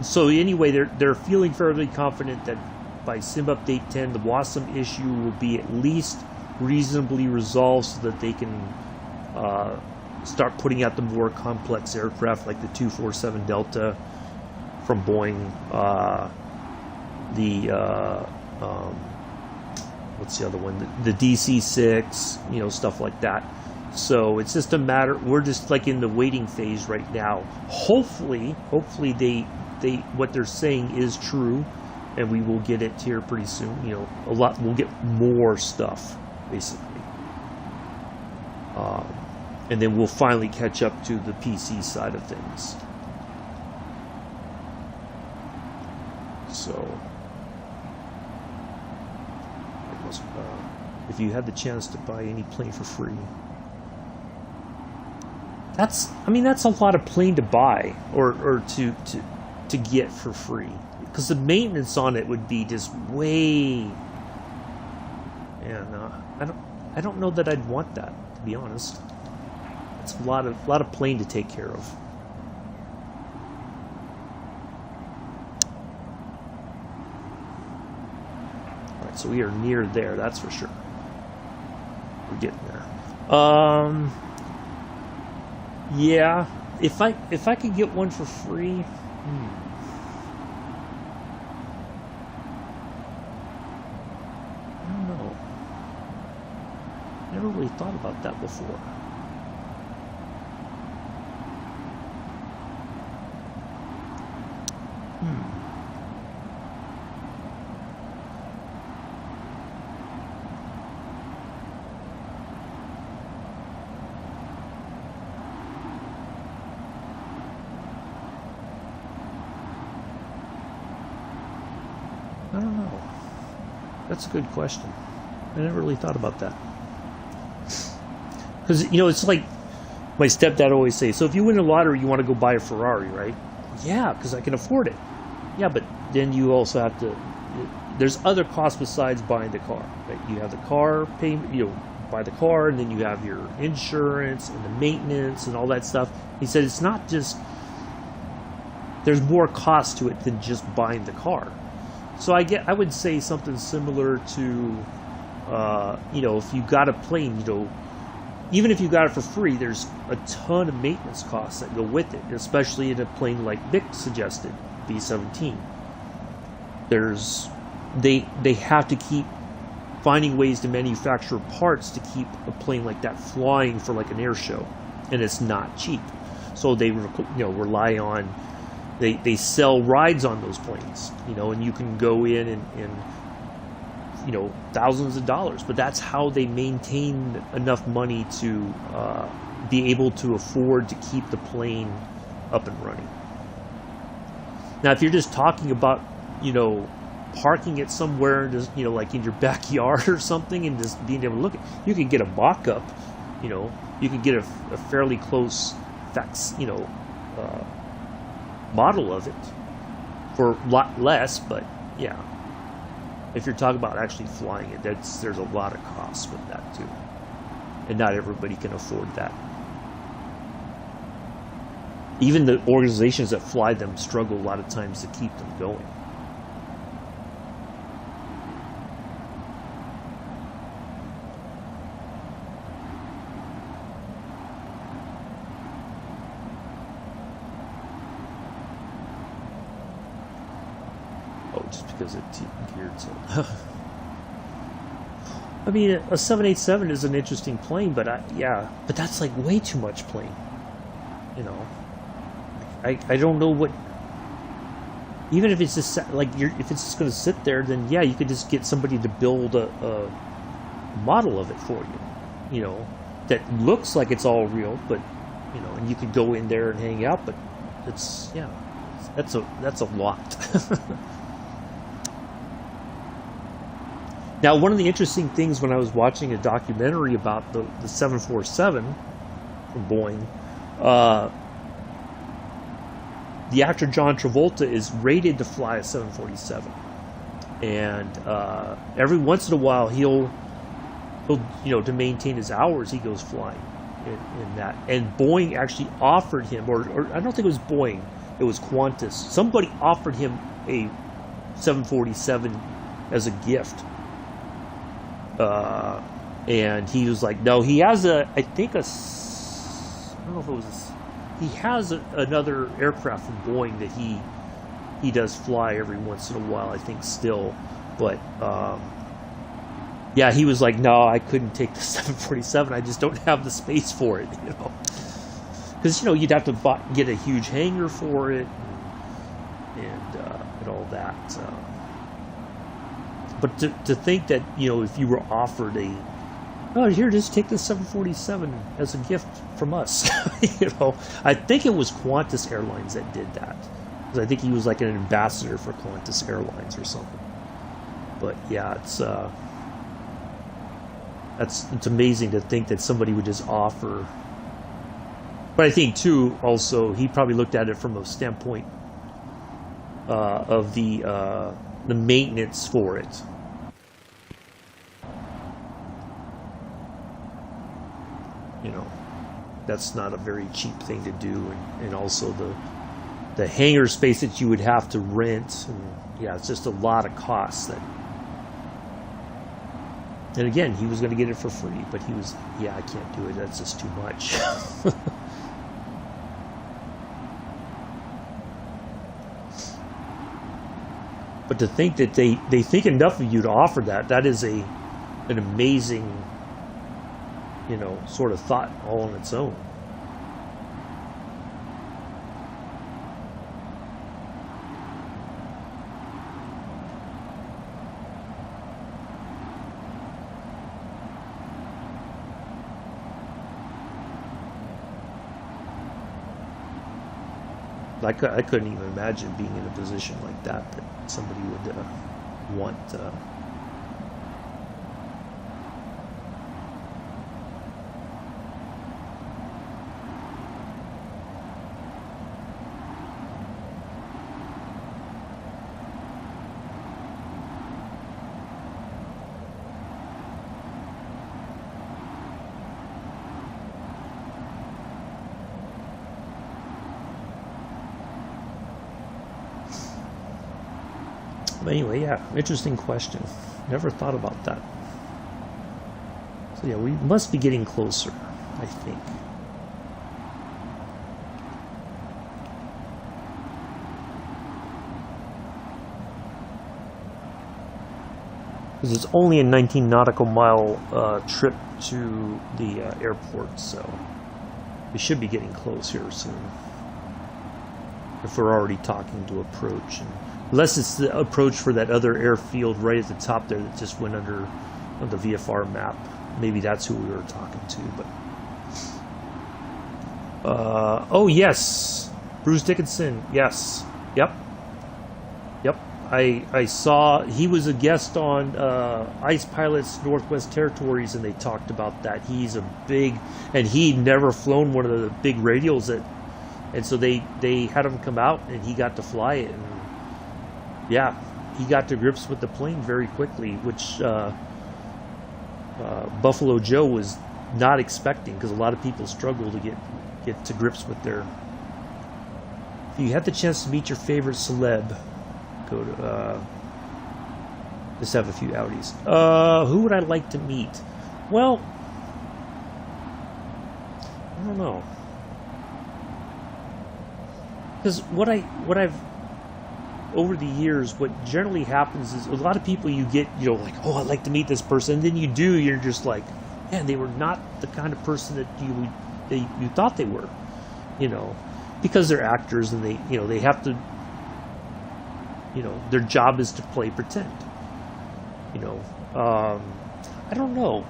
S1: so anyway, they're feeling fairly confident that by Sim Update 10, the WASM issue will be at least reasonably resolved so that they can start putting out the more complex aircraft like the 247 Delta from Boeing, what's the other one? The DC-6, stuff like that. So it's just a matter, we're just like in the waiting phase right now. Hopefully they what they're saying is true, and we will get it here pretty soon. We'll get more stuff, basically. And then we'll finally catch up to the PC side of things. So, if you had the chance to buy any plane for free, I mean, that's a lot of plane to buy or to get for free, because the maintenance on it would be just way. And I don't know that I'd want that, to be honest. It's a lot of plane to take care of. All right, so we are near there, that's for sure. We're getting there. Yeah, if I could get one for free. I don't know. Never really thought about that before. I don't know. That's a good question. I never really thought about that. Because, it's like my stepdad always says, so if you win the lottery, you want to go buy a Ferrari, right? Yeah, because I can afford it. Yeah, but then you also have to, there's other costs besides buying the car, right? You have the car payment, buy the car, and then you have your insurance and the maintenance and all that stuff. He said it's not just, there's more cost to it than just buying the car. So I would say something similar to, if you got a plane, even if you got it for free, there's a ton of maintenance costs that go with it, especially in a plane like Vic suggested, B-17. They have to keep finding ways to manufacture parts to keep a plane like that flying for like an air show, and it's not cheap. So they rely on. They sell rides on those planes, and you can go in and thousands of dollars. But that's how they maintain enough money to be able to afford to keep the plane up and running. Now, if you're just talking about, parking it somewhere, just, like in your backyard or something, and just being able to look at, you could get a mock-up, you could get a fairly close model of it for a lot less, but yeah, if you're talking about actually flying it, there's a lot of costs with that too, and not everybody can afford that. Even the organizations that fly them struggle a lot of times to keep them going. Because it's geared so. I mean, a 787 is an interesting plane, but but that's like way too much plane. I don't know what. Even if it's just like if it's just going to sit there, then yeah, you could just get somebody to build a model of it for you. That looks like it's all real, but and you could go in there and hang out, but that's a lot. Now, one of the interesting things when I was watching a documentary about the 747 from Boeing, the actor John Travolta is rated to fly a 747, and every once in a while he'll to maintain his hours, he goes flying in that. And Boeing actually offered him, or I don't think it was Boeing, it was Qantas. Somebody offered him a 747 as a gift. And he was like, no, he has I don't know if it was, he has another aircraft from Boeing that he does fly every once in a while, I think still, but, yeah, he was like, no, I couldn't take the 747, I just don't have the space for it, because, you'd have to get a huge hangar for it, and all that, But to think that, if you were offered here, just take the 747 as a gift from us, I think it was Qantas Airlines that did that. Because I think he was like an ambassador for Qantas Airlines or something. But yeah, it's amazing to think that somebody would just offer But I think too, also he probably looked at it from a standpoint of the maintenance for it. You know, that's not a very cheap thing to do, and also the hangar space that you would have to rent, and yeah, it's just a lot of costs that. And again, he was going to get it for free, but he was, yeah, I can't do it. That's just too much. But to think that they think enough of you to offer that is an amazing, you know, sort of thought all on its own. I couldn't even imagine being in a position like that somebody would want. Anyway, yeah, interesting question. Never thought about that. So yeah, we must be getting closer, I think. Because it's only a 19 nautical mile trip to the airport, so we should be getting close here soon. If we're already talking to approach, and unless it's the approach for that other airfield right at the top there that just went under on the VFR map. Maybe that's who we were talking to. But oh yes, Bruce Dickinson. Yes, yep. I saw he was a guest on Ice Pilots Northwest Territories, and they talked about that. He's a big, and he'd never flown one of the big radials that, and so they had him come out, and he got to fly it. And yeah, he got to grips with the plane very quickly, which Buffalo Joe was not expecting, because a lot of people struggle to get to grips with their. If you had the chance to meet your favorite celeb, go to just have a few outies. Who would I like to meet? Well, I don't know, because what I've over the years, what generally happens is a lot of people you get, you know, like, oh, I'd like to meet this person, and then you do, you're just like, man, they were not the kind of person that you thought they were, you know, because they're actors and they, you know, they have to, you know, their job is to play pretend, you know. I don't know.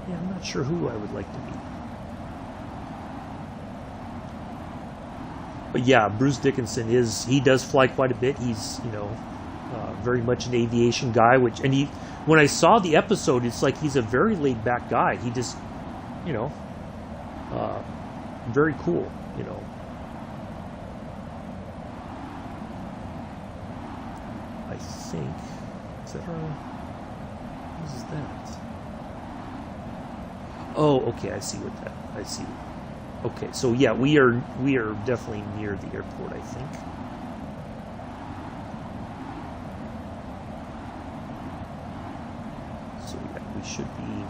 S1: Yeah, I'm not sure who I would like to meet. But yeah, Bruce Dickinson he does fly quite a bit. He's, you know, very much an aviation guy, and when I saw the episode, it's like he's a very laid back guy. He just, you know, very cool, you know. I think, is that what is that? Oh, okay, I see. Okay, so yeah, we are definitely near the airport, I think. So yeah, we should be.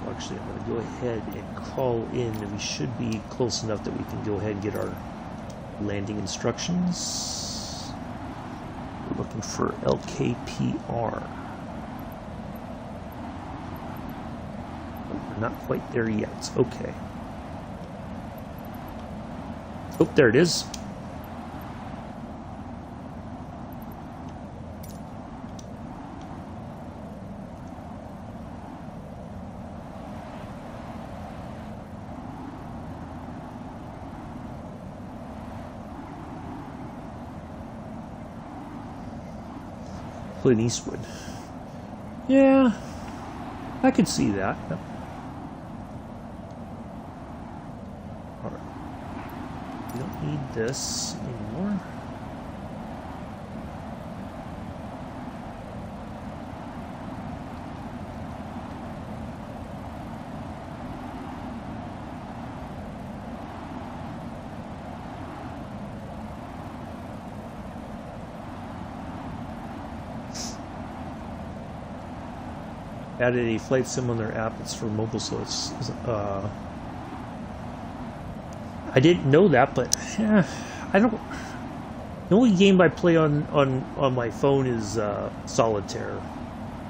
S1: So actually, I'm going to go ahead and call in, and we should be close enough that we can go ahead and get our landing instructions. We're looking for LKPR. Not quite there yet. Okay. Oh, there it is. Clint Eastwood. Yeah, I could see that. Alright. We don't need this anymore. Added a flight sim on their app. It's for mobile, so it's I didn't know that, but yeah, I don't. The only game I play on my phone is Solitaire.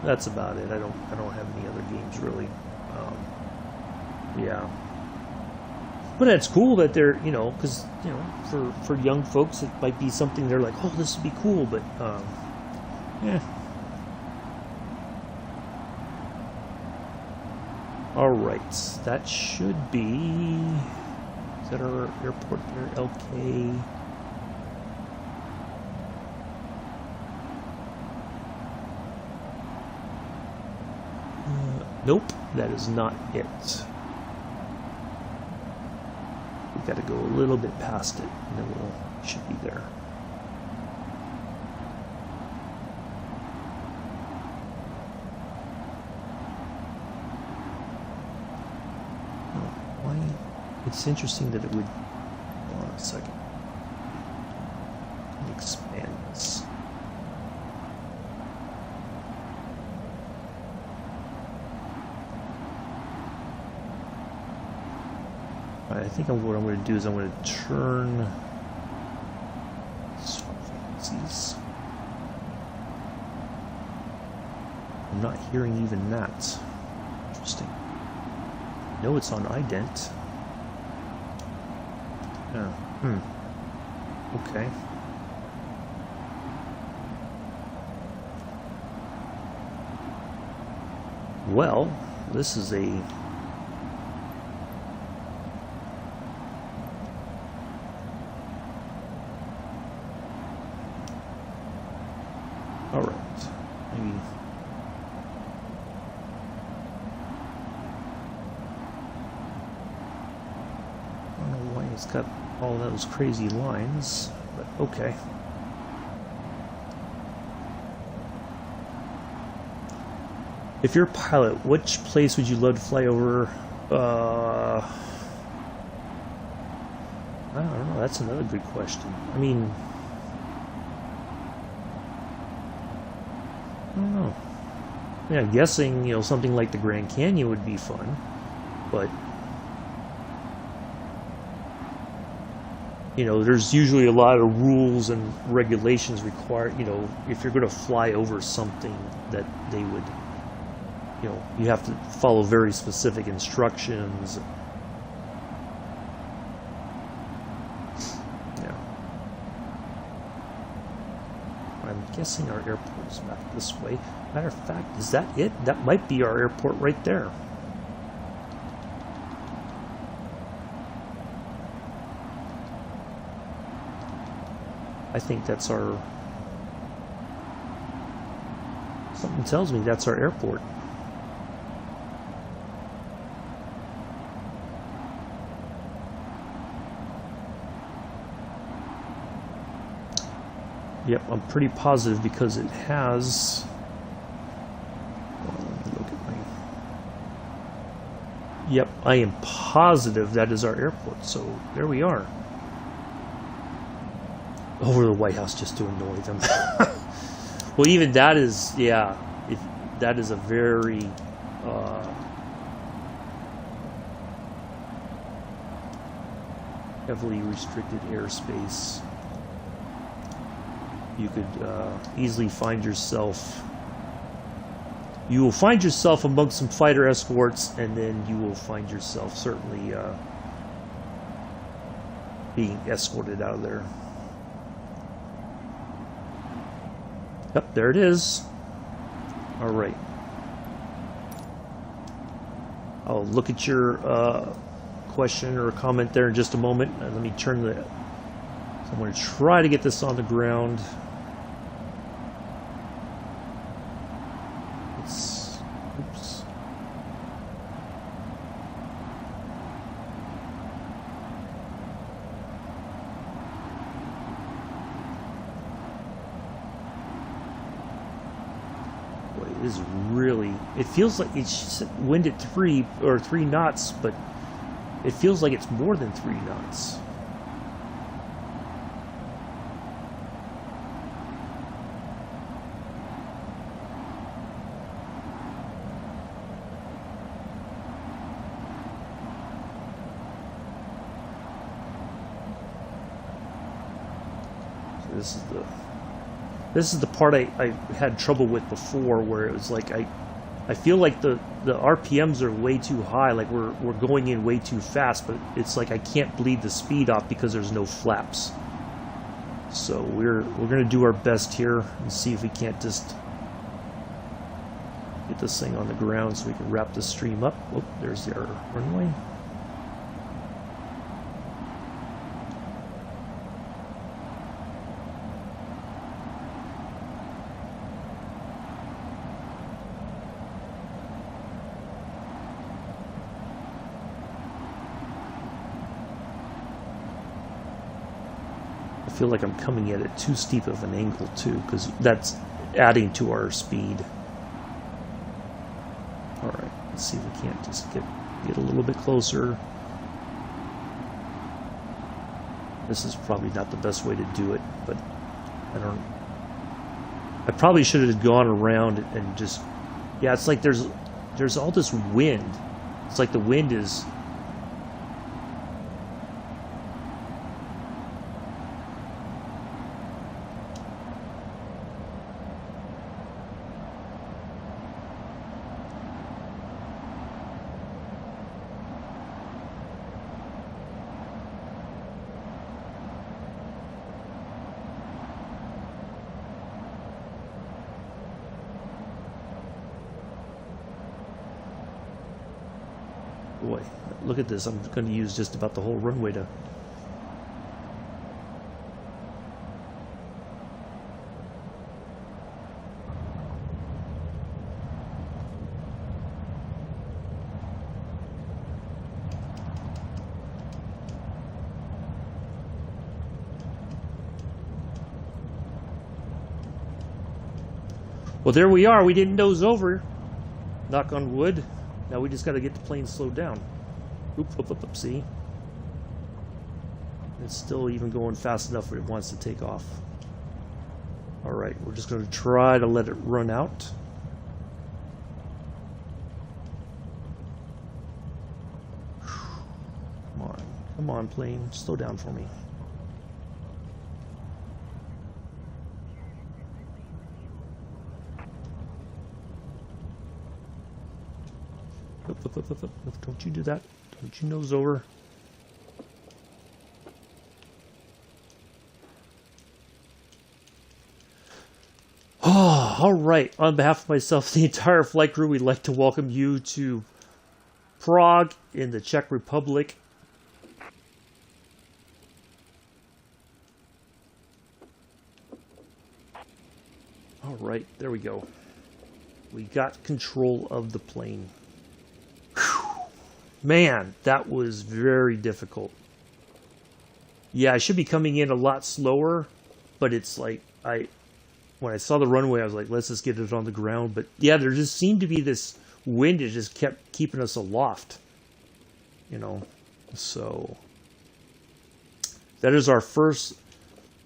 S1: That's about it. I don't have any other games really. Yeah, but it's cool that they're, because for young folks it might be something they're like, oh, this would be cool, but yeah. Alright, that should be... Is that our airport there? LK... Nope, that is not it. We've got to go a little bit past it, and then we should be there. It's interesting that it would... Hold on a second. Let me expand this. Alright, I think what I'm going to do is I'm going to turn... I'm not hearing even that. Interesting. No, it's on ident. Yeah. Okay. Well, this is a... All right. Maybe... I don't know why it's got all those crazy lines, but okay. If you're a pilot, which place would you love to fly over? I don't know, that's another good question. I mean, I don't know. Yeah, guessing, something like the Grand Canyon would be fun, but there's usually a lot of rules and regulations required, if you're going to fly over something that they would, you have to follow very specific instructions. Yeah. I'm guessing our airport is back this way. Matter of fact, is that it? That might be our airport right there. I think that's our... Something tells me that's our airport. Yep, I'm pretty positive because it has... Well, let me look at my... Yep, I am positive that is our airport, so there we are. Over the White House just to annoy them. Well, even that is, yeah, that is a very heavily restricted airspace. You could easily find yourself... You will find yourself among some fighter escorts, and then you will find yourself certainly being escorted out of there. Yep, there it is. All right. I'll look at your question or comment there in just a moment. Let me turn the... So I'm going to try to get this on the ground. Boy, it is really... It feels like it's wind at 3 knots, but it feels like it's more than 3 knots. This is the part I had trouble with before, where it was like I feel like the RPMs are way too high, like we're going in way too fast, but it's like I can't bleed the speed off because there's no flaps. So we're gonna do our best here and see if we can't just get this thing on the ground so we can wrap the stream up. Oh, there's our runway. I feel like I'm coming at it too steep of an angle too, because that's adding to our speed. Alright, let's see if we can't just get a little bit closer. This is probably not the best way to do it, but I probably should have gone around and just... Yeah, it's like there's all this wind. It's like the wind is... Boy, look at this. I'm going to use just about the whole runway to... Well, there we are. We didn't nose over. Knock on wood. Now we just got to get the plane slowed down. Oop, see? It's still even going fast enough where it wants to take off. Alright, we're just going to try to let it run out. Come on, plane. Slow down for me. Don't you do that. Don't you nose over. Oh, all right. On behalf of myself, the entire flight crew, we'd like to welcome you to Prague in the Czech Republic. All right, there we go. We got control of the plane. Man, that was very difficult. Yeah, I should be coming in a lot slower, but it's like, when I saw the runway, I was like, let's just get it on the ground. But yeah, there just seemed to be this wind that just kept keeping us aloft, you know. So that is our first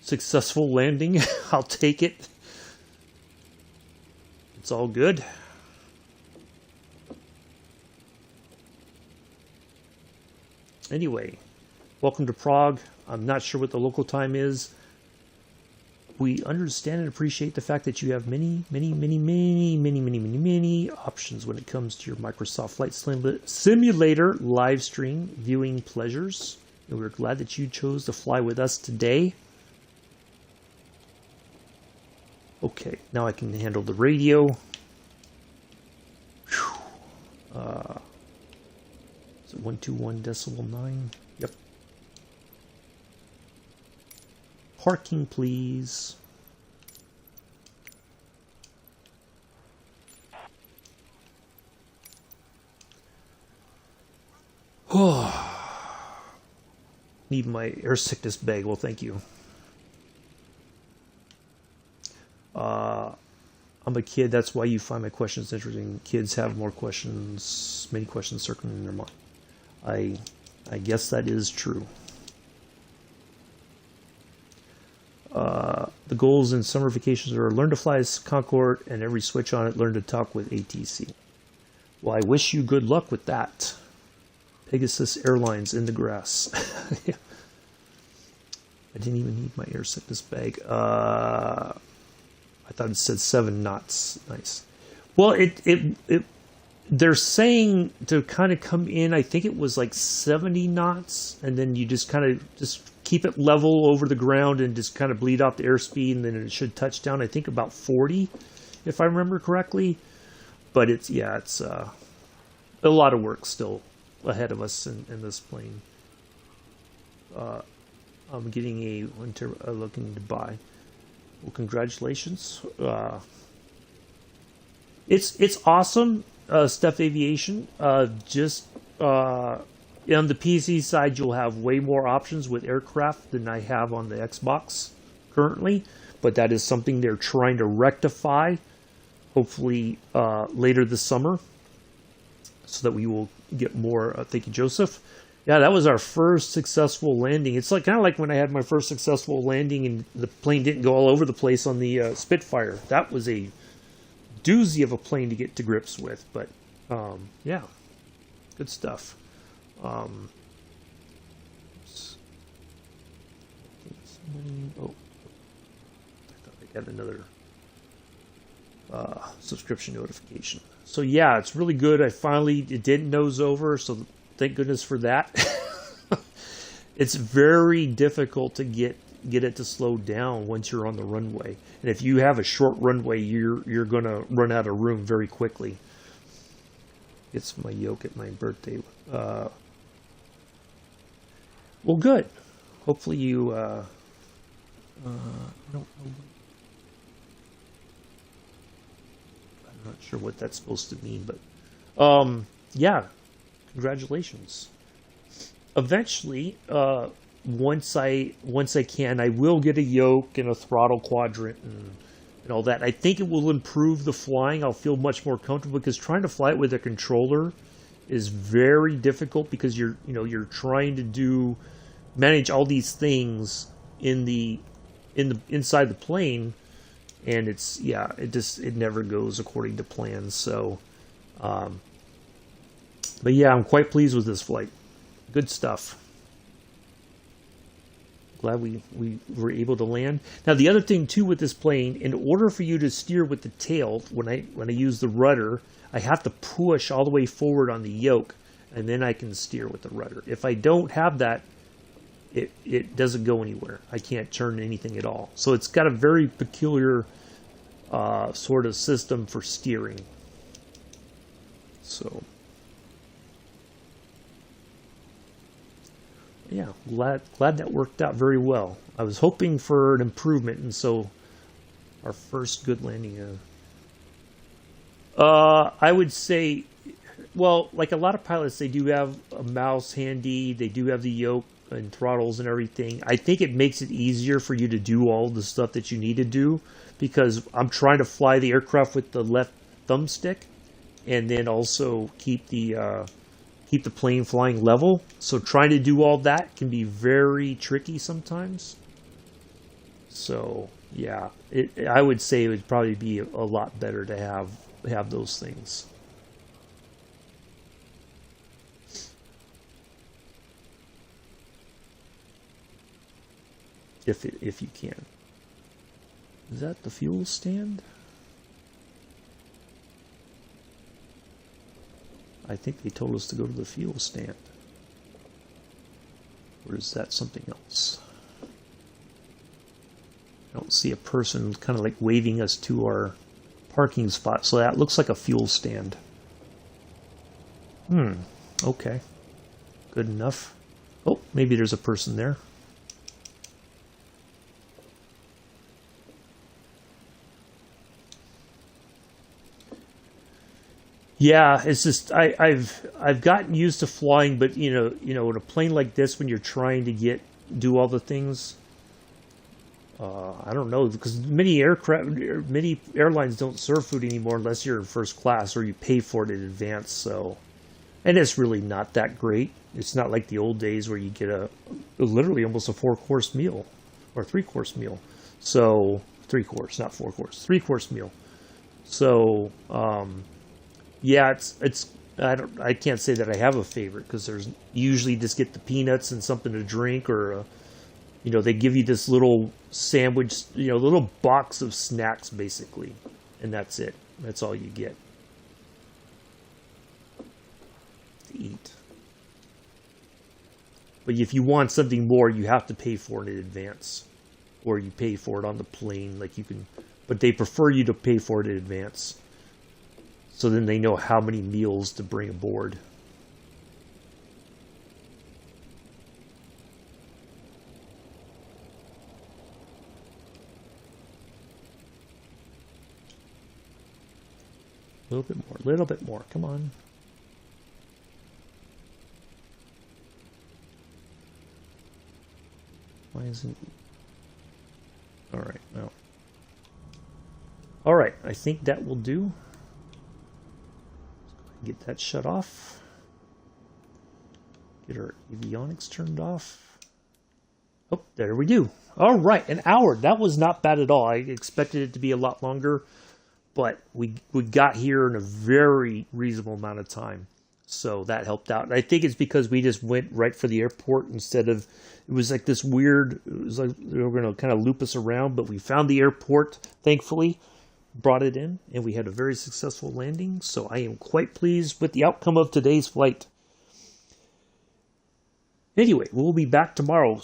S1: successful landing. I'll take it. It's all good. Anyway, welcome to Prague. I'm not sure what the local time is. We understand and appreciate the fact that you have many options when it comes to your Microsoft Flight Simulator live stream viewing pleasures. And we're glad that you chose to fly with us today. Okay, now I can handle the radio. Is it 121.9? Yep. Parking, please. Oh. Need my air sickness bag. Well, thank you. I'm I'm a kid. That's why you find my questions interesting. Kids have more questions, many questions circling in their mind. I guess that is true. The goals in summer vacations are learn to fly as Concorde and every switch on it, learn to talk with ATC. Well, I wish you good luck with that. Pegasus Airlines in the grass. Yeah. I didn't even need my air sickness bag. I thought it said 7 knots. Nice. Well, they're saying to kind of come in, I think it was like 70 knots, and then you just kind of just keep it level over the ground and just kind of bleed off the airspeed, and then it should touch down, I think, about 40, if I remember correctly. But it's a lot of work still ahead of us in this plane. I'm getting a winter looking to buy. Well, congratulations. It's awesome, Steph Aviation. Just on the PC side, you'll have way more options with aircraft than I have on the Xbox currently, but that is something they're trying to rectify, hopefully later this summer, so that we will get more. Thank you, Joseph. Yeah, that was our first successful landing. It's like kind of like when I had my first successful landing and the plane didn't go all over the place on the Spitfire. That was a doozy of a plane to get to grips with, but yeah, good stuff. Oh, I thought I got another subscription notification. So yeah, it's really good. It didn't nose over, so thank goodness for that. It's very difficult to get it to slow down once you're on the runway. And if you have a short runway, you're going to run out of room very quickly. It's my yoke at my birthday. Well, good. Hopefully you... I don't know. I'm not sure what that's supposed to mean, but... yeah. Congratulations. Eventually, once I can, I will get a yoke and a throttle quadrant and all that. I think it will improve the flying. I'll feel much more comfortable, because trying to fly it with a controller is very difficult, because you're trying to manage all these things inside the plane, and it never goes according to plans. So but yeah, I'm quite pleased with this flight. Good stuff. Glad we were able to land. Now, the other thing too with this plane, in order for you to steer with the tail, when I use the rudder, I have to push all the way forward on the yoke, and then I can steer with the rudder. If I don't have that, it doesn't go anywhere. I can't turn anything at all. So it's got a very peculiar sort of system for steering. So yeah, glad that worked out very well. I was hoping for an improvement, and so our first good landing. I would say, well, like a lot of pilots, they do have a mouse handy. They do have the yoke and throttles and everything. I think it makes it easier for you to do all the stuff that you need to do, because I'm trying to fly the aircraft with the left thumbstick, and then also keep the plane flying level. So trying to do all that can be very tricky sometimes. So yeah, I would say it would probably be a lot better to have those things. If you can. Is that the fuel stand? I think they told us to go to the fuel stand. Or is that something else? I don't see a person kind of like waving us to our parking spot, so that looks like a fuel stand. Okay. Good enough. Oh, maybe there's a person there. Yeah, it's just I've gotten used to flying, but you know, in a plane like this, when you're trying to do all the things, I don't know, because many airlines don't serve food anymore unless you're in first class or you pay for it in advance. So, and it's really not that great. It's not like the old days where you get literally almost a 4-course meal or 3-course meal. So 3-course, not 4-course, 3-course meal. So yeah, I can't say that I have a favorite, because there's usually just get the peanuts and something to drink, or they give you this little sandwich, little box of snacks basically, and that's it. That's all you get to eat. But if you want something more, you have to pay for it in advance, or you pay for it on the plane. But they prefer you to pay for it in advance, so then they know how many meals to bring aboard. A little bit more, come on. Why isn't... Alright, no. Alright, I think that will do. Get that shut off. Get our avionics turned off. Oh, there we do. Alright, an hour. That was not bad at all. I expected it to be a lot longer, but we got here in a very reasonable amount of time. So that helped out. And I think it's because we just went right for the airport instead of... It was like this weird... It was like they were going to kind of loop us around, but we found the airport, thankfully. Brought it in, and we had a very successful landing. So I am quite pleased with the outcome of today's flight. Anyway, we'll be back tomorrow,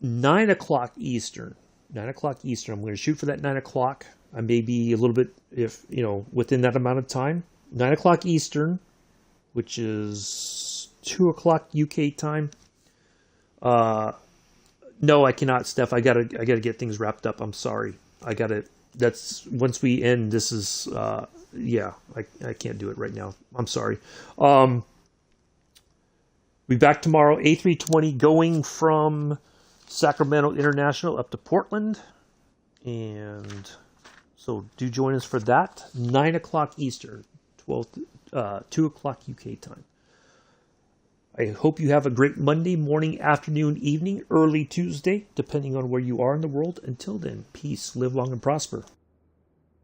S1: 9 o'clock Eastern. 9 o'clock Eastern. I'm going to shoot for that 9 o'clock. I may be a little bit, within that amount of time. 9 o'clock Eastern, which is 2 o'clock UK time. No, I cannot, Steph. I gotta get things wrapped up. I'm sorry. That's once we end. This is, yeah. I can't do it right now. I'm sorry. Be back tomorrow. A320 going from Sacramento International up to Portland, and so do join us for that. 9 o'clock Eastern, 2 o'clock UK time. I hope you have a great Monday morning, afternoon, evening, early Tuesday, depending on where you are in the world. Until then, peace, live long and prosper.